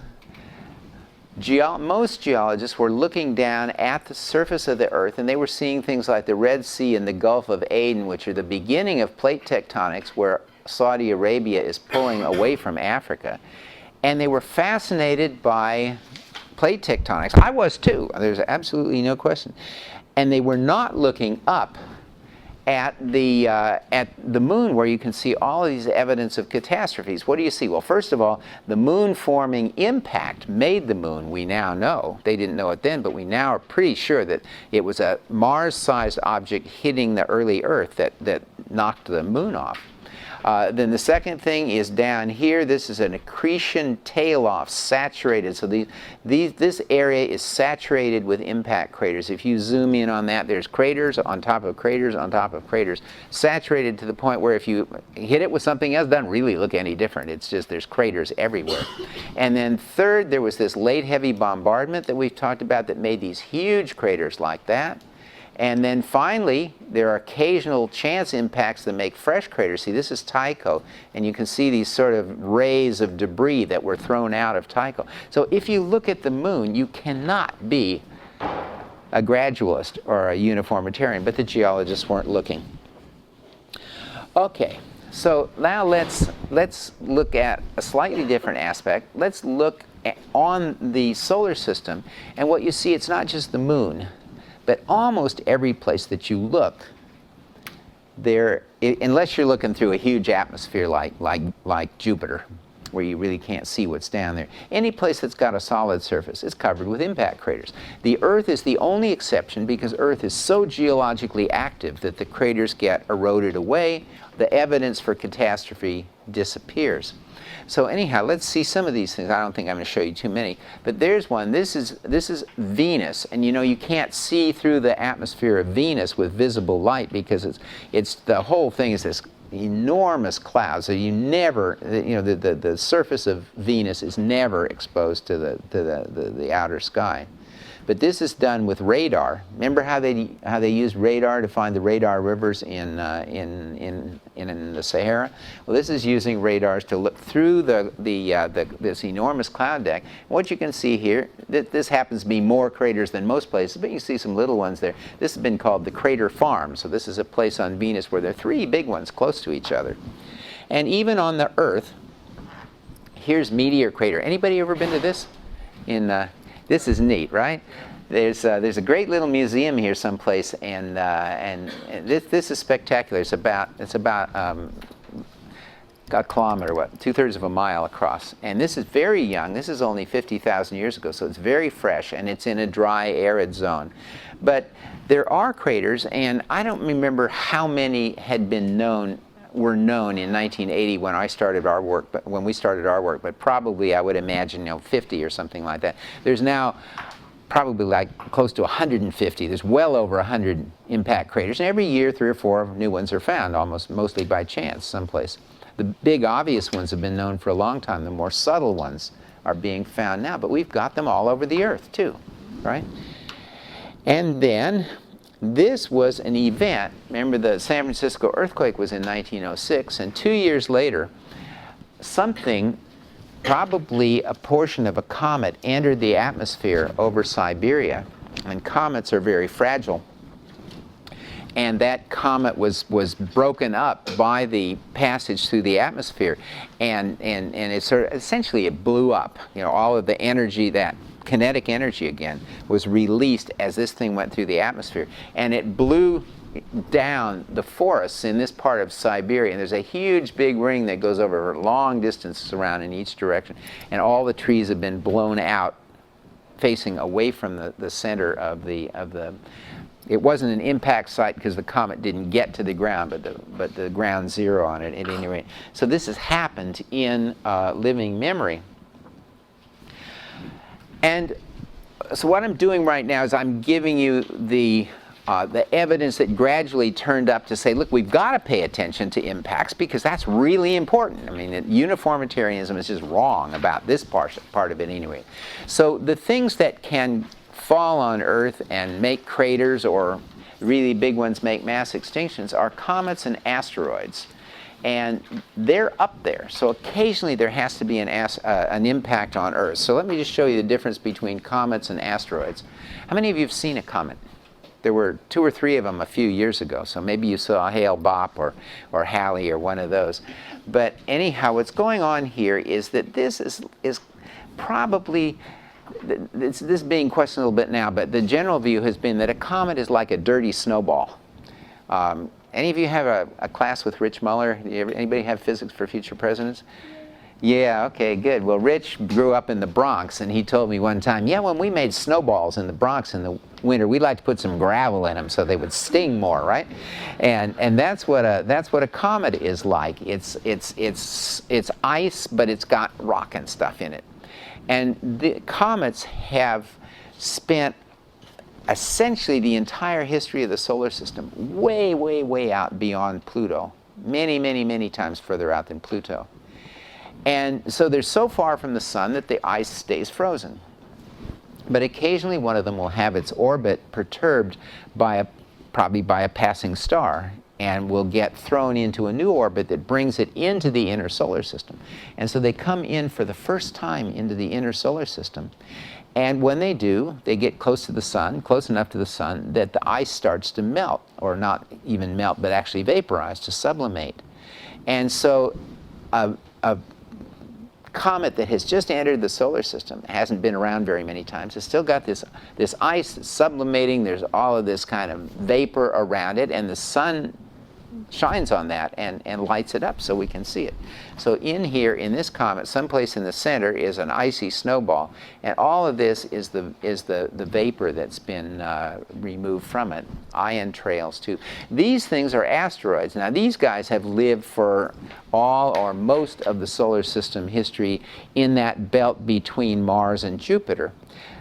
most geologists were looking down at the surface of the Earth, and they were seeing things like the Red Sea and the Gulf of Aden, which are the beginning of plate tectonics, where Saudi Arabia is pulling away from Africa. and they were fascinated by plate tectonics. I was too. There's absolutely no question. And they were not looking up at the moon, where you can see all of these evidence of catastrophes. What do you see? Well, first of all, the moon forming impact made the moon. We now know. They didn't know it then, but we now are pretty sure that it was a Mars-sized object hitting the early Earth that knocked the moon off. Then the second thing is down here. This is an accretion tail-off, saturated. So this area is saturated with impact craters. If you zoom in on that, there's craters on top of craters on top of craters, saturated to the point where if you hit it with something else, it doesn't really look any different. It's just there's craters everywhere. And then third, there was this late heavy bombardment that we've talked about that made these huge craters like that. And then finally, there are occasional chance impacts that make fresh craters. See, this is Tycho, and you can see these sort of rays of debris that were thrown out of Tycho. So if you look at the moon, you cannot be a gradualist or a uniformitarian, but the geologists weren't looking. Okay, so now let's look at a slightly different aspect. Let's look on the solar system, and what you see, it's not just the moon. But almost every place that you look, there, unless you're looking through a huge atmosphere like Jupiter, where you really can't see what's down there, any place that's got a solid surface is covered with impact craters. The Earth is the only exception because Earth is so geologically active that the craters get eroded away. The evidence for catastrophe disappears. So anyhow, let's see some of these things. I don't think I'm going to show you too many, but there's one. This is Venus, and you know you can't see through the atmosphere of Venus with visible light because it's the whole thing is this enormous cloud. So you never, you know, the surface of Venus is never exposed to the outer sky. But this is done with radar. Remember how they used radar to find the radar rivers in the Sahara? Well, this is using radars to look through this enormous cloud deck. What you can see here, this happens to be more craters than most places, but you see some little ones there. This has been called the crater farm. So this is a place on Venus where there are 3 big ones close to each other. And even on the Earth, here's Meteor Crater. Anybody ever been to this? This is neat, right? There's a great little museum here someplace, and this is spectacular. It's about a kilometer, 2/3 of a mile across, and this is very young. This is only 50,000 years ago, so it's very fresh, and it's in a dry, arid zone. But there are craters, and I don't remember how many were known in 1980 when I started our work, when we started our work, but probably I would imagine 50 or something like that. There's now probably like close to 150. There's well over 100 impact craters, and every year 3 or 4 new ones are found, mostly by chance someplace. The big obvious ones have been known for a long time. The more subtle ones are being found now, but we've got them all over the Earth too, right? And then this was an event. Remember, the San Francisco earthquake was in 1906, and 2 years later, something, probably a portion of a comet, entered the atmosphere over Siberia. And comets are very fragile. And that comet was broken up by the passage through the atmosphere, and it sort of, essentially it blew up. You know, all of the energy, that kinetic energy again, was released as this thing went through the atmosphere, and it blew down the forests in this part of Siberia. And there's a huge big ring that goes over long distances around in each direction, and all the trees have been blown out facing away from the center of the it wasn't an impact site because the comet didn't get to the ground, but the ground zero on it at any rate. So this has happened in living memory. And so what I'm doing right now is I'm giving you the evidence that gradually turned up to say, look, we've got to pay attention to impacts because that's really important. I mean, uniformitarianism is just wrong about this part of it anyway. So the things that can fall on Earth and make craters, or really big ones make mass extinctions, are comets and asteroids. And they're up there, so occasionally there has to be an impact on Earth. So let me just show you the difference between comets and asteroids. How many of you have seen a comet? There were 2 or 3 of them a few years ago, so maybe you saw Hale-Bopp or Halley or one of those. But anyhow, what's going on here is that this is probably, this is being questioned a little bit now, but the general view has been that a comet is like a dirty snowball. Any of you have a class with Rich Muller? Anybody have physics for future presidents? Yeah, okay, good. Well, Rich grew up in the Bronx, and he told me one time, yeah, when we made snowballs in the Bronx in the winter, we like to put some gravel in them so they would sting more, right? And that's what a comet is like. It's ice, but it's got rock and stuff in it. And the comets have spent essentially the entire history of the solar system way, way, way out beyond Pluto. Many, many, many times further out than Pluto. And so they're so far from the sun that the ice stays frozen. But occasionally one of them will have its orbit perturbed by probably by a passing star, and will get thrown into a new orbit that brings it into the inner solar system. And so they come in for the first time into the inner solar system. And when they do, they get close to the sun, close enough to the sun that the ice starts to melt, or not even melt, but actually vaporize, to sublimate. And so a comet that has just entered the solar system, hasn't been around very many times, has still got this ice that's sublimating. There's all of this kind of vapor around it, and the sun shines on that and lights it up so we can see it. So in here, in this comet, someplace in the center is an icy snowball, and all of this is the vapor that's been removed from it. Ion trails too. These things are asteroids. Now these guys have lived for all or most of the solar system history in that belt between Mars and Jupiter.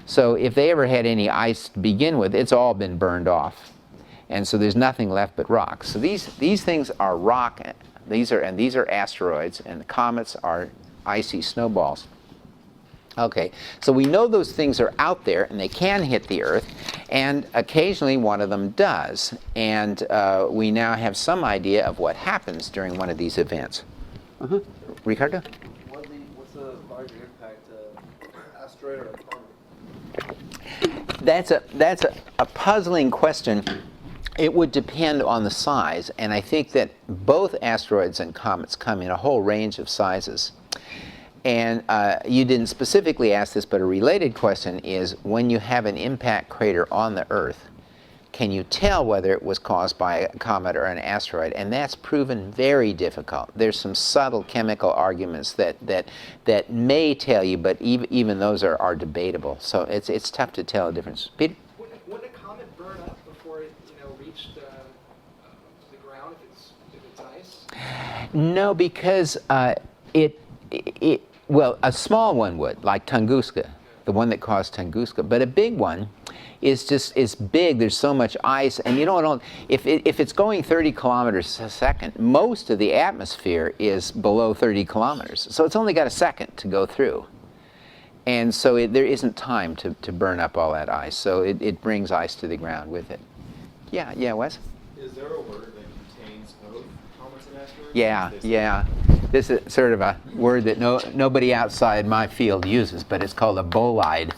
So if they ever had any ice to begin with, it's all been burned off. And so there's nothing left but rocks. So these things are rock. These are asteroids, and the comets are icy snowballs. Okay, so we know those things are out there, and they can hit the Earth, and occasionally one of them does. And we now have some idea of what happens during one of these events. Ricardo? What's the larger impact, asteroid or a comet? That's a puzzling question. It would depend on the size, and I think that both asteroids and comets come in a whole range of sizes. And you didn't specifically ask this, but a related question is, when you have an impact crater on the Earth, can you tell whether it was caused by a comet or an asteroid? And that's proven very difficult. There's some subtle chemical arguments that may tell you, but even those are debatable. So it's tough to tell the difference. Peter? Wouldn't a comet burn up before it reached the ground if it's ice? No, because well, a small one would, like Tunguska, the one that caused Tunguska. But a big one is big. There's so much ice, and if it's going 30 kilometers a second, most of the atmosphere is below 30 kilometers. So it's only got a second to go through. And so there isn't time to burn up all that ice. So it brings ice to the ground with it. Yeah, Wes? Is there a word that contains both comets and asteroids? Yeah. This is sort of a word that nobody outside my field uses, but it's called a bolide.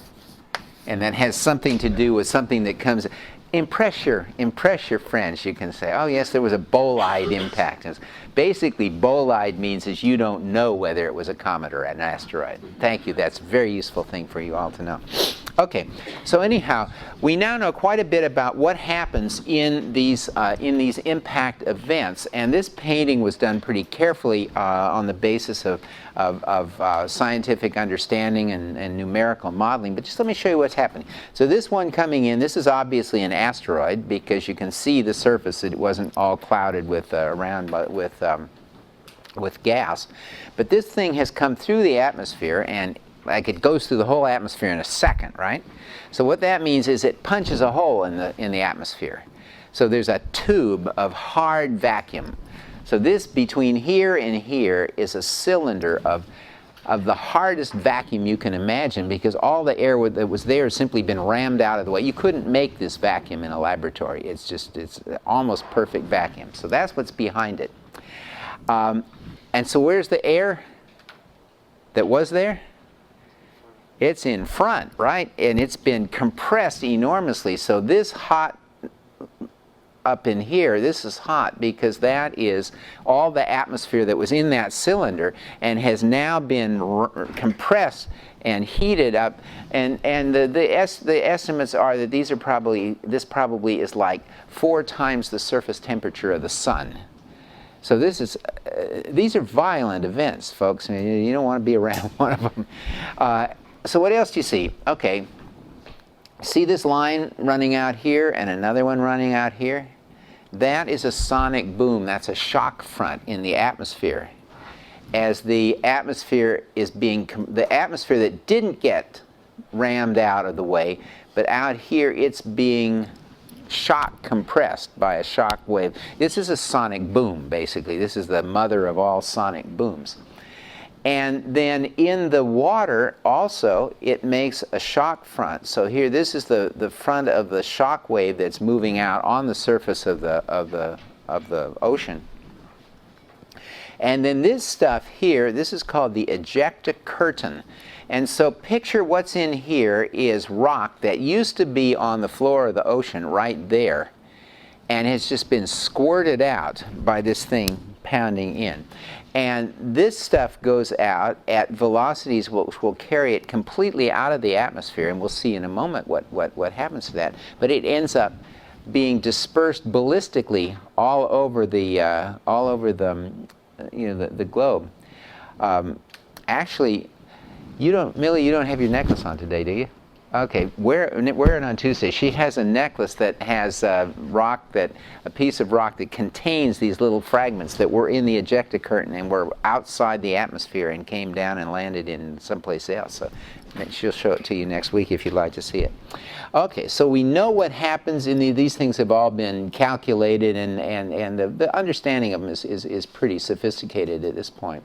And that has something to do with something that comes. Impress your friends, you can say, oh yes, there was a bolide impact. Basically, bolide means is you don't know whether it was a comet or an asteroid. Thank you, that's a very useful thing for you all to know. Okay, so anyhow, we now know quite a bit about what happens in these impact events, and this painting was done pretty carefully on the basis of scientific understanding and numerical modeling. But just let me show you what's happening. So this one coming in, this is obviously an asteroid because you can see the surface. It wasn't all clouded with with gas, but this thing has come through the atmosphere, and like it goes through the whole atmosphere in a second, right? So what that means is it punches a hole in the atmosphere. So there's a tube of hard vacuum. So this between here and here is a cylinder of the hardest vacuum you can imagine, because all the air that was there has simply been rammed out of the way. You couldn't make this vacuum in a laboratory. It's almost perfect vacuum. So that's what's behind it. And so where's the air that was there? It's in front, right? And it's been compressed enormously. So this hot up in here, this is hot because that is all the atmosphere that was in that cylinder and has now been compressed and heated up, and the estimates are that this probably is like 4 times the surface temperature of the sun. So these are violent events, folks. I mean, you don't want to be around one of them. So what else do you see? Okay, see this line running out here and another one running out here? That is a sonic boom. That's a shock front in the atmosphere. As the atmosphere the atmosphere that didn't get rammed out of the way, but out here it's being shock compressed by a shock wave. This is a sonic boom, basically. This is the mother of all sonic booms. And then in the water also it makes a shock front. So here, this is the front of the shock wave that's moving out on the surface of the ocean. And then this stuff here, this is called the ejecta curtain. And so picture what's in here is rock that used to be on the floor of the ocean right there, and has just been squirted out by this thing pounding in. And this stuff goes out at velocities which will carry it completely out of the atmosphere, and we'll see in a moment what happens to that. But it ends up being dispersed ballistically all over the the globe. Actually, Millie, you don't have your necklace on today, do you? Okay, wear it on Tuesday. She has a necklace that has a piece of rock that contains these little fragments that were in the ejecta curtain and were outside the atmosphere and came down and landed in someplace else. So she'll show it to you next week if you'd like to see it. Okay, so we know what happens in these things have all been calculated, and the understanding of them is pretty sophisticated at this point.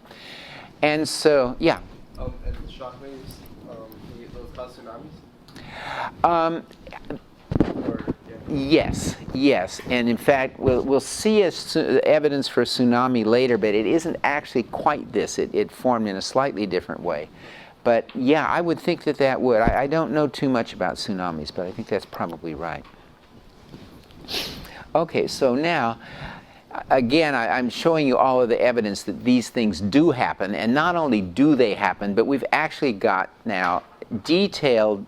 And so, yeah. And the shockwaves, those cause tsunamis? Yes, and in fact, we'll see evidence for a tsunami later, but it isn't actually quite this. It formed in a slightly different way. But yeah, I would think that would. I don't know too much about tsunamis, but I think that's probably right. Okay, so now, again, I'm showing you all of the evidence that these things do happen, and not only do they happen, but we've actually got now detailed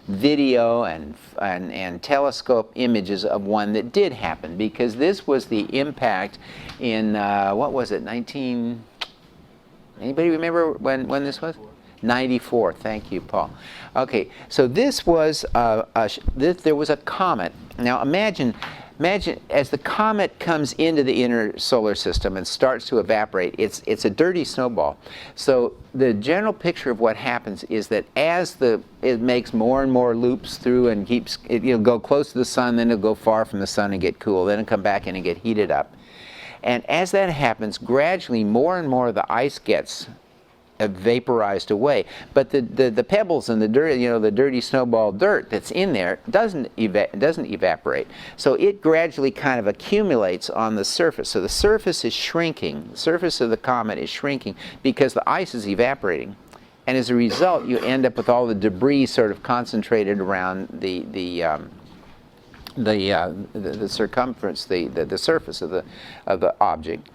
video and telescope images of one that did happen, because this was the impact in what was it, anybody remember when this was? 94. Thank you, Paul. Okay, so this was there was a comet. Now imagine as the comet comes into the inner solar system and starts to evaporate, it's a dirty snowball. So the general picture of what happens is that as it makes more and more loops through and it'll go close to the sun, then it'll go far from the sun and get cool, then it'll come back in and get heated up. And as that happens, gradually more and more of the ice gets vaporized away, but the pebbles and the dirt, the dirty snowball dirt that's in there doesn't evaporate. So it gradually kind of accumulates on the surface. So the surface is shrinking. The surface of the comet is shrinking because the ice is evaporating, and as a result, you end up with all the debris sort of concentrated around the circumference, the surface of the object.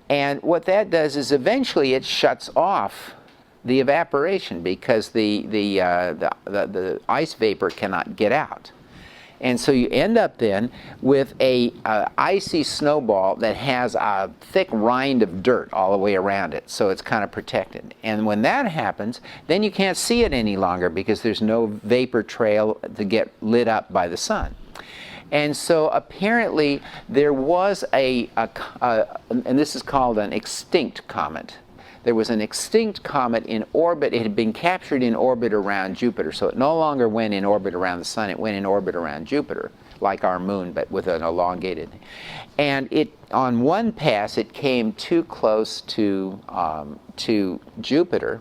And what that does is eventually it shuts off the evaporation because the ice vapor cannot get out. And so you end up then with a icy snowball that has a thick rind of dirt all the way around it, so it's kind of protected. And when that happens, then you can't see it any longer because there's no vapor trail to get lit up by the sun. And so apparently there was and this is called an extinct comet. There was an extinct comet in orbit. It had been captured in orbit around Jupiter, so it no longer went in orbit around the sun. It went in orbit around Jupiter, like our moon, but with an elongated. And on one pass, it came too close to Jupiter.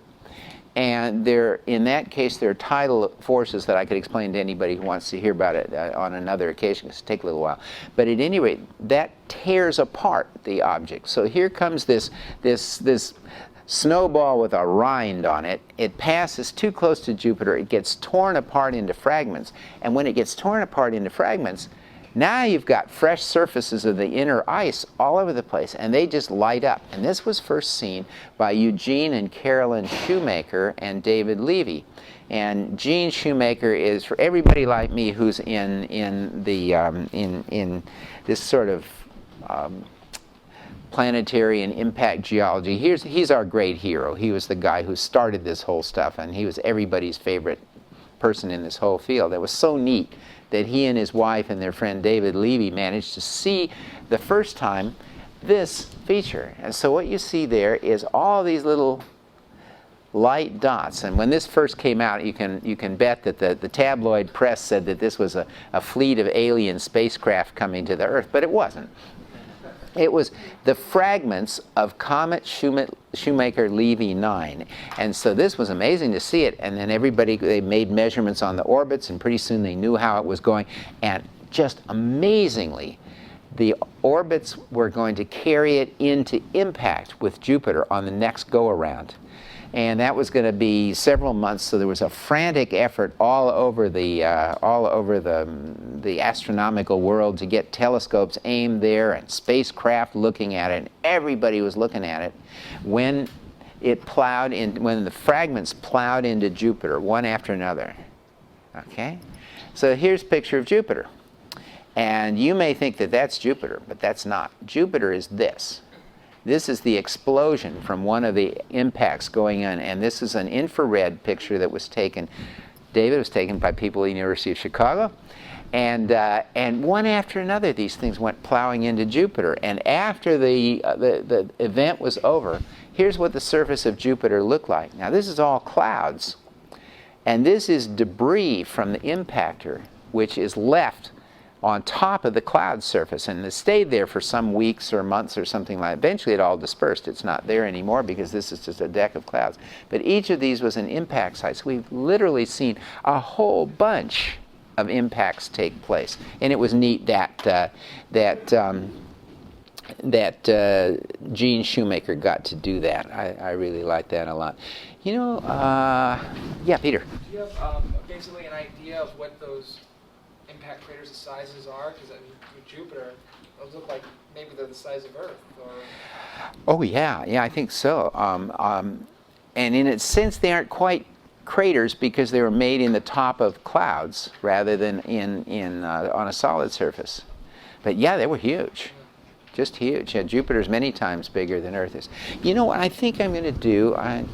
And in that case, there are tidal forces that I could explain to anybody who wants to hear about it on another occasion. It's take a little while. But at any rate, that tears apart the object. So here comes this snowball with a rind on it. It passes too close to Jupiter. It gets torn apart into fragments. And when it gets torn apart into fragments, Now you've got fresh surfaces of the inner ice all over the place, and they just light up. And this was first seen by Eugene and Carolyn Shoemaker and David Levy. And Gene Shoemaker is, for everybody like me who's in this sort of planetary and impact geology, he's our great hero. He was the guy who started this whole stuff, and he was everybody's favorite person in this whole field. It was so neat that he and his wife and their friend David Levy managed to see the first time this feature. And so what you see there is all these little light dots. And when this first came out, you can bet that the tabloid press said that this was a fleet of alien spacecraft coming to the Earth, but it wasn't. It was the fragments of Comet Shoemaker-Levy 9. And so this was amazing to see it. And then they made measurements on the orbits, and pretty soon they knew how it was going. And just amazingly, the orbits were going to carry it into impact with Jupiter on the next go-around. And that was going to be several months, so there was a frantic effort all over the astronomical world to get telescopes aimed there and spacecraft looking at it. And everybody was looking at it when when the fragments plowed into Jupiter, one after another. Okay, so here's a picture of Jupiter, and you may think that that's Jupiter, but that's not. Jupiter is this. This is the explosion from one of the impacts going on, and this is an infrared picture that was taken. David, was taken by people at the University of Chicago, and one after another, these things went plowing into Jupiter. And after the event was over, here's what the surface of Jupiter looked like. Now, this is all clouds, and this is debris from the impactor, which is left on top of the cloud surface, and it stayed there for some weeks or months or something like that. Eventually it all dispersed. It's not there anymore because this is just a deck of clouds. But each of these was an impact site. So we've literally seen a whole bunch of impacts take place. And it was neat that Gene Shoemaker got to do that. I really like that a lot. You know, yeah, Peter. Do you have basically an idea of what those impact craters' sizes are? Because with Jupiter, those look like maybe they're the size of Earth. Or... Oh yeah, I think so. And in a sense, they aren't quite craters because they were made in the top of clouds rather than on a solid surface. But yeah, they were huge, just huge. Yeah, Jupiter's many times bigger than Earth is. You know what I think I'm going to do? I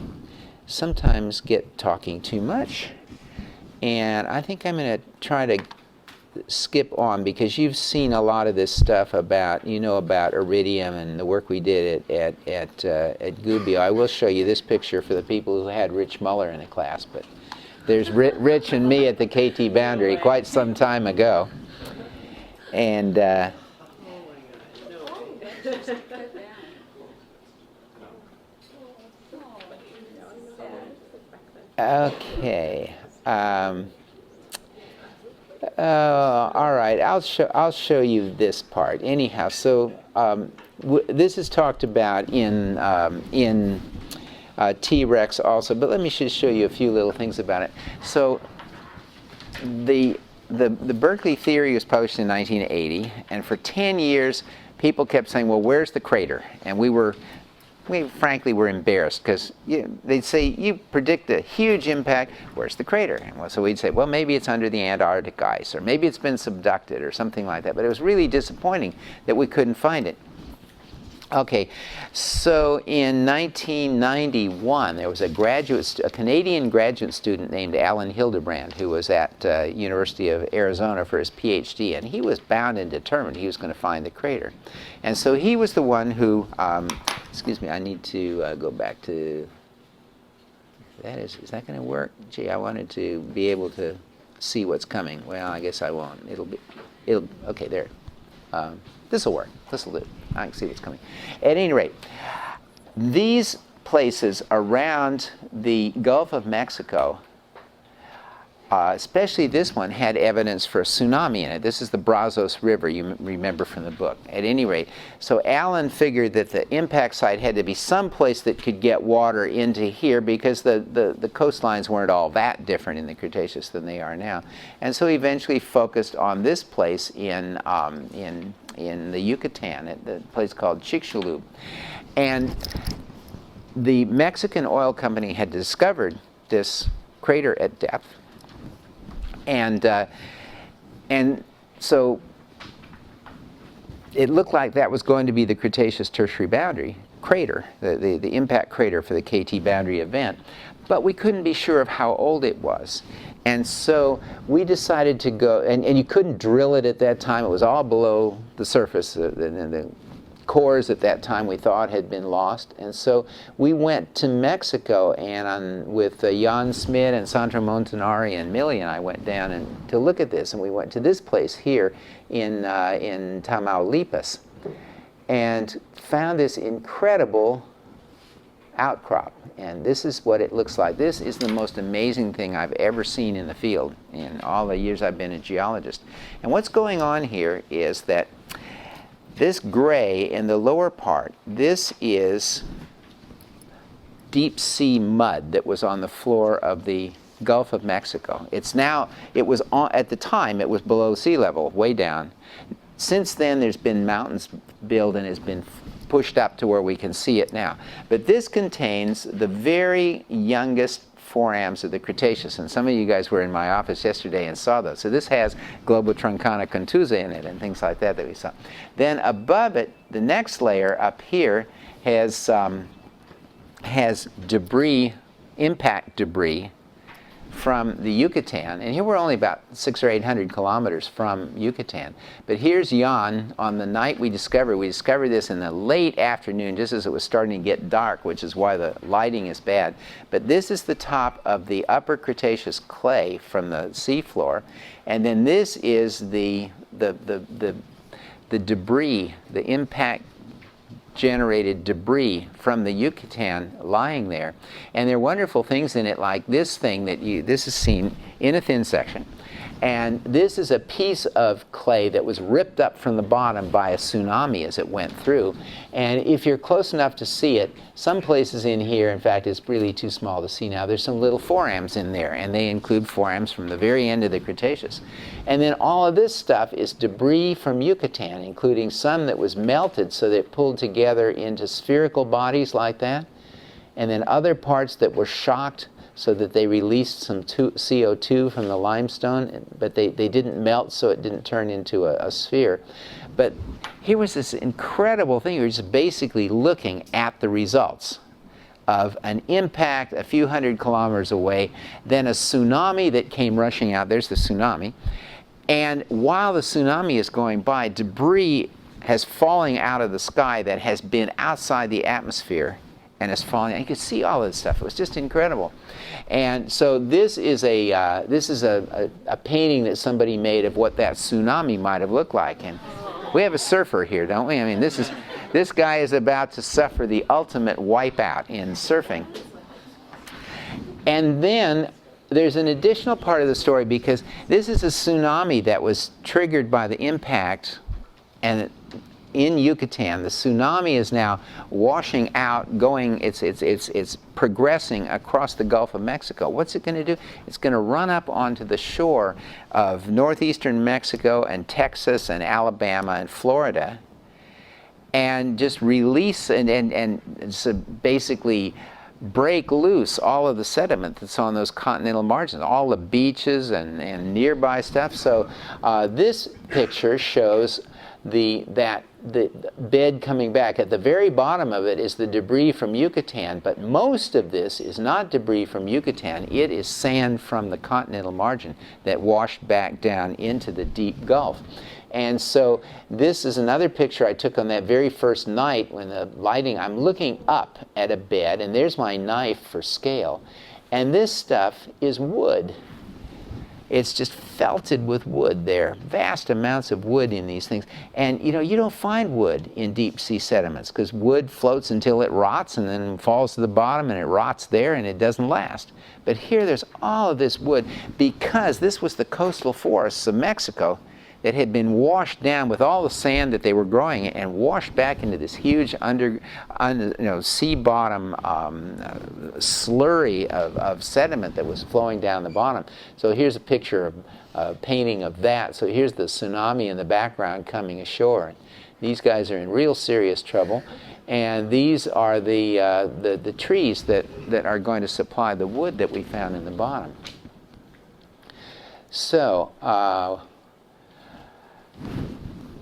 sometimes get talking too much, and I think I'm going to try to skip on, because you've seen a lot of this stuff about iridium and the work we did at Gubbio. I will show you this picture for the people who had Rich Muller in the class, but there's Rich and me at the KT boundary quite some time ago. And okay. All right, I'll show you this part. Anyhow, so this is talked about in T-Rex also, but let me just show you a few little things about it. So the Berkeley theory was published in 1980, and for 10 years people kept saying, well, where's the crater? And we frankly were embarrassed, because they'd say, you predict a huge impact, where's the crater? And so we'd say, well, maybe it's under the Antarctic ice, or maybe it's been subducted, or something like that. But it was really disappointing that we couldn't find it. Okay, so in 1991, there was a Canadian graduate student named Alan Hildebrand, who was at University of Arizona for his PhD, and he was bound and determined he was going to find the crater. And so he was the one who, excuse me, I need to go back to, is that going to work? Gee, I wanted to be able to see what's coming. Well, I guess I won't. Okay, there. This will work. This will do. I can see what's coming. At any rate, these places around the Gulf of Mexico especially this one, had evidence for a tsunami in it. This is the Brazos River, you remember from the book. At any rate, so Allen figured that the impact site had to be someplace that could get water into here, because the coastlines weren't all that different in the Cretaceous than they are now. And so he eventually focused on this place in the Yucatan, at the place called Chicxulub. And the Mexican oil company had discovered this crater at depth. And so it looked like that was going to be the Cretaceous Tertiary boundary crater, the impact crater for the KT boundary event. But we couldn't be sure of how old it was. And so we decided to go, and you couldn't drill it at that time. It was all below the surface. The cores at that time we thought had been lost. And so we went to Mexico, and with Jan Smit and Sandra Montanari and Millie and I went down to look at this. And we went to this place here in Tamaulipas and found this incredible outcrop. And this is what it looks like. This is the most amazing thing I've ever seen in the field in all the years I've been a geologist. And what's going on here is that this gray in the lower part, this is deep sea mud that was on the floor of the Gulf of Mexico. It's now, it was on, at the time, it was below sea level, way down. Since then, there's been mountains built and it's been pushed up to where we can see it now. But this contains the very youngest forams of the Cretaceous, and some of you guys were in my office yesterday and saw those. So this has Globotroncana contusa in it and things like that we saw. Then above it, the next layer up here has debris, impact debris from the Yucatan, and here we're only about 600 or 800 kilometers from Yucatan. But here's Jan on the night we discovered this in the late afternoon, just as it was starting to get dark, which is why the lighting is bad. But this is the top of the upper Cretaceous clay from the seafloor, and then this is the debris, the impact generated debris from the Yucatan lying there. And there are wonderful things in it, like this thing this is seen in a thin section. And this is a piece of clay that was ripped up from the bottom by a tsunami as it went through. And if you're close enough to see it, some places in here, in fact, it's really too small to see now, there's some little forams in there, and they include forams from the very end of the Cretaceous. And then all of this stuff is debris from Yucatan, including some that was melted so that it pulled together into spherical bodies like that, and then other parts that were shocked so that they released some CO2 from the limestone, but they didn't melt, so it didn't turn into a sphere. But here was this incredible thing. You're just basically looking at the results of an impact a few hundred kilometers away, then a tsunami that came rushing out. There's the tsunami. And while the tsunami is going by, debris has fallen out of the sky that has been outside the atmosphere and is falling. And you could see all of this stuff. It was just incredible. And so this is a painting that somebody made of what that tsunami might have looked like. And we have a surfer here, don't we? I mean, this guy is about to suffer the ultimate wipeout in surfing. And then there's an additional part of the story, because this is a tsunami that was triggered by the impact, and in Yucatan, the tsunami is now washing out, it's progressing across the Gulf of Mexico. What's it going to do? It's going to run up onto the shore of northeastern Mexico and Texas and Alabama and Florida, and just release and so basically break loose all of the sediment that's on those continental margins, all the beaches and nearby stuff. So this picture shows the bed coming back. At the very bottom of it is the debris from Yucatan, but most of this is not debris from Yucatan. It is sand from the continental margin that washed back down into the deep Gulf. And so this is another picture I took on that very first night when the lighting, I'm looking up at a bed, and there's my knife for scale. And this stuff is wood. It's just felted with wood there, vast amounts of wood in these things. And you know, you don't find wood in deep sea sediments because wood floats until it rots and then falls to the bottom and it rots there and it doesn't last. But here there's all of this wood because this was the coastal forests of Mexico that had been washed down with all the sand that they were growing and washed back into this huge sea bottom slurry of sediment that was flowing down the bottom. So here's a picture of a painting of that. So here's the tsunami in the background coming ashore. These guys are in real serious trouble, and these are the trees that are going to supply the wood that we found in the bottom. So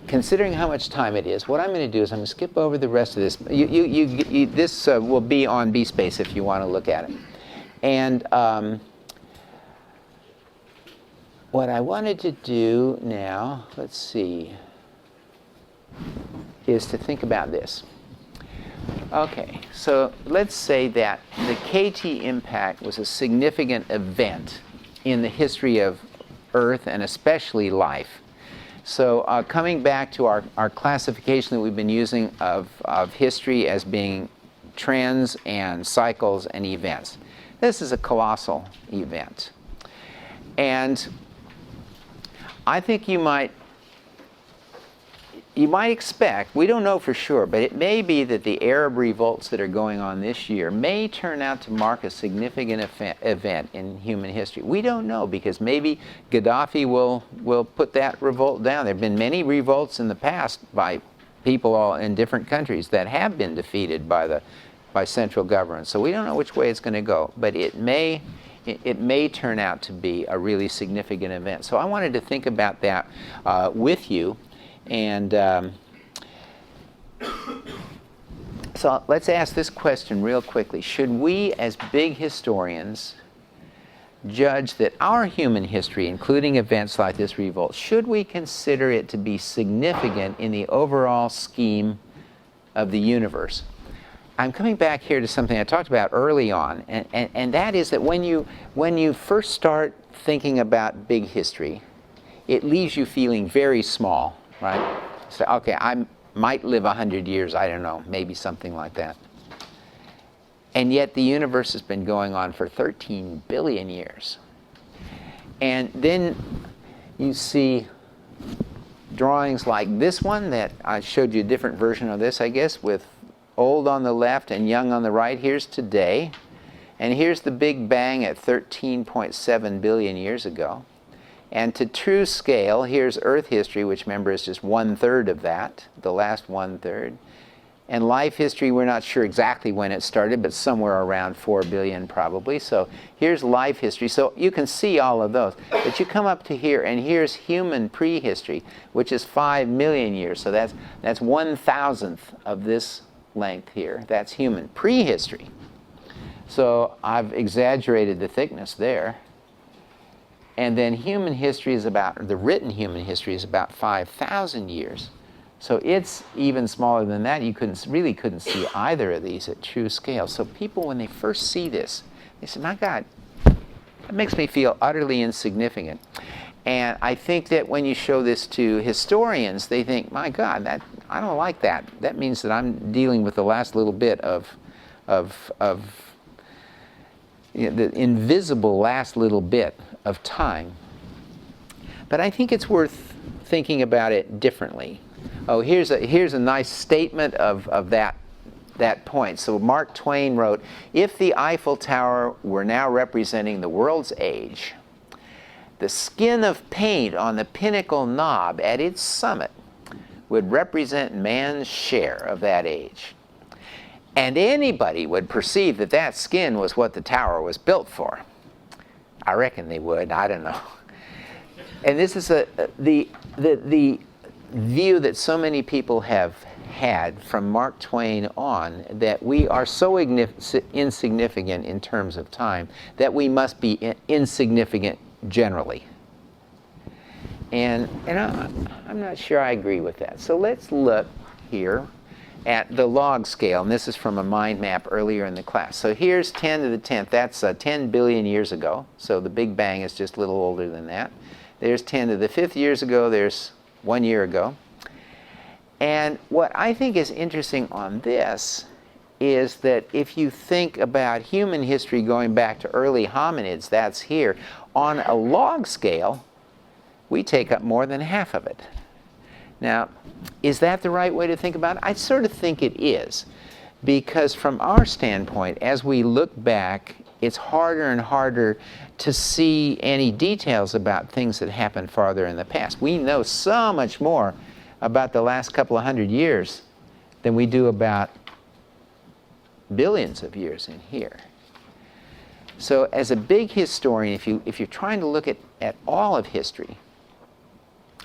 considering how much time it is, what I'm going to do is I'm going to skip over the rest of this. This will be on B-Space if you want to look at it. And what I wanted to do now, let's see, is to think about this. Okay, so let's say that the KT impact was a significant event in the history of Earth and especially life. So coming back to our classification that we've been using of history as being trends and cycles and events. This is a colossal event. And I think you might expect, we don't know for sure, but it may be that the Arab revolts that are going on this year may turn out to mark a significant event in human history. We don't know because maybe Gaddafi will put that revolt down. There have been many revolts in the past by people all in different countries that have been defeated by central governments. So we don't know which way it's going to go, but it may turn out to be a really significant event. So I wanted to think about that with you. And so let's ask this question real quickly. Should we, as big historians, judge that our human history, including events like this revolt, should we consider it to be significant in the overall scheme of the universe? I'm coming back here to something I talked about early on, and that is that when you first start thinking about big history, it leaves you feeling very small. Right? So, okay, I might live 100 years, I don't know, maybe something like that. And yet the universe has been going on for 13 billion years. And then you see drawings like this one that I showed you a different version of this, I guess, with old on the left and young on the right. Here's today. And here's the Big Bang at 13.7 billion years ago. And to true scale, here's Earth history, which remember is just 1/3 of that, the last 1/3. And life history, we're not sure exactly when it started, but somewhere around 4 billion probably. So here's life history. So you can see all of those. But you come up to here, and here's human prehistory, which is 5 million years. So that's 1,000th of this length here. That's human prehistory. So I've exaggerated the thickness there. And then human history is about, the written human history is about 5,000 years. So it's even smaller than that. You really couldn't see either of these at true scale. So people, when they first see this, they say, my God, that makes me feel utterly insignificant. And I think that when you show this to historians, they think, my God, I don't like that. That means that I'm dealing with the last little bit of the invisible last little bit of time. But I think it's worth thinking about it differently. Oh, here's a nice statement of that point. So Mark Twain wrote, if the Eiffel Tower were now representing the world's age, the skin of paint on the pinnacle knob at its summit would represent man's share of that age. And anybody would perceive that that skin was what the tower was built for. I reckon they would. I don't know. And this is the view that so many people have had from Mark Twain on, that we are so insignificant in terms of time that we must be insignificant generally. And I'm not sure I agree with that. So let's look here at the log scale, and this is from a mind map earlier in the class. So here's 10 to the 10th. That's 10 billion years ago. So the Big Bang is just a little older than that. There's 10 to the 5th years ago. There's 1 year ago. And what I think is interesting on this is that if you think about human history going back to early hominids, that's here. On a log scale, we take up more than half of it. Now, is that the right way to think about it? I sort of think it is, because from our standpoint, as we look back, it's harder and harder to see any details about things that happened farther in the past. We know so much more about the last couple of hundred years than we do about billions of years in here. So as a big historian, if you're trying to look at all of history,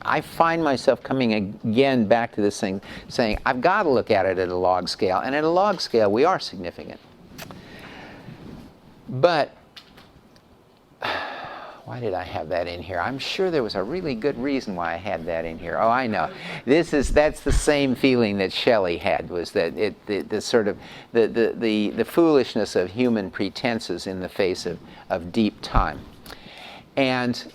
I find myself coming again back to this thing, saying, I've got to look at it at a log scale. And at a log scale, we are significant. But why did I have that in here? I'm sure there was a really good reason why I had that in here. Oh, I know. That's the same feeling that Shelley had, was that the sort of the foolishness of human pretenses in the face of deep time. And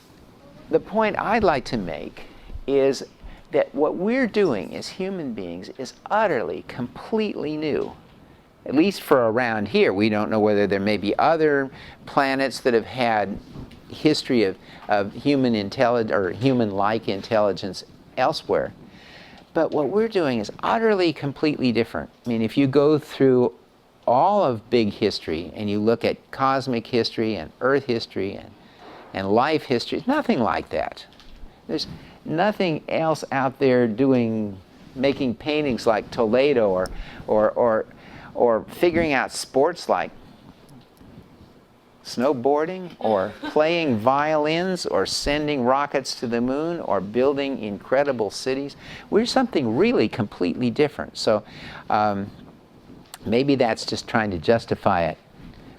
the point I'd like to make is that what we're doing as human beings is utterly, completely new. At least for around here. We don't know whether there may be other planets that have had history of human intelligence or human-like intelligence elsewhere. But what we're doing is utterly, completely different. I mean, if you go through all of big history and you look at cosmic history and Earth history and life history, it's nothing like that. There's nothing else out there making paintings like Toledo or figuring out sports like snowboarding or playing violins or sending rockets to the moon or building incredible cities. We're something really completely different. So maybe that's just trying to justify it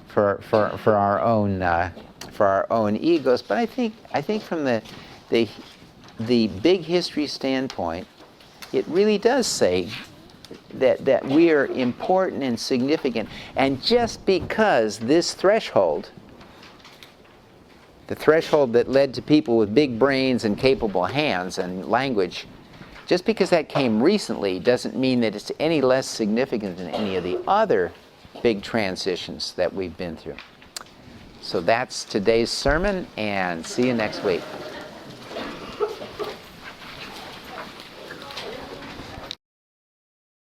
for our own egos. But I think from the big history standpoint, it really does say that we are important and significant. And just because this threshold, the threshold that led to people with big brains and capable hands and language, just because that came recently doesn't mean that it's any less significant than any of the other big transitions that we've been through. So that's today's sermon, and see you next week.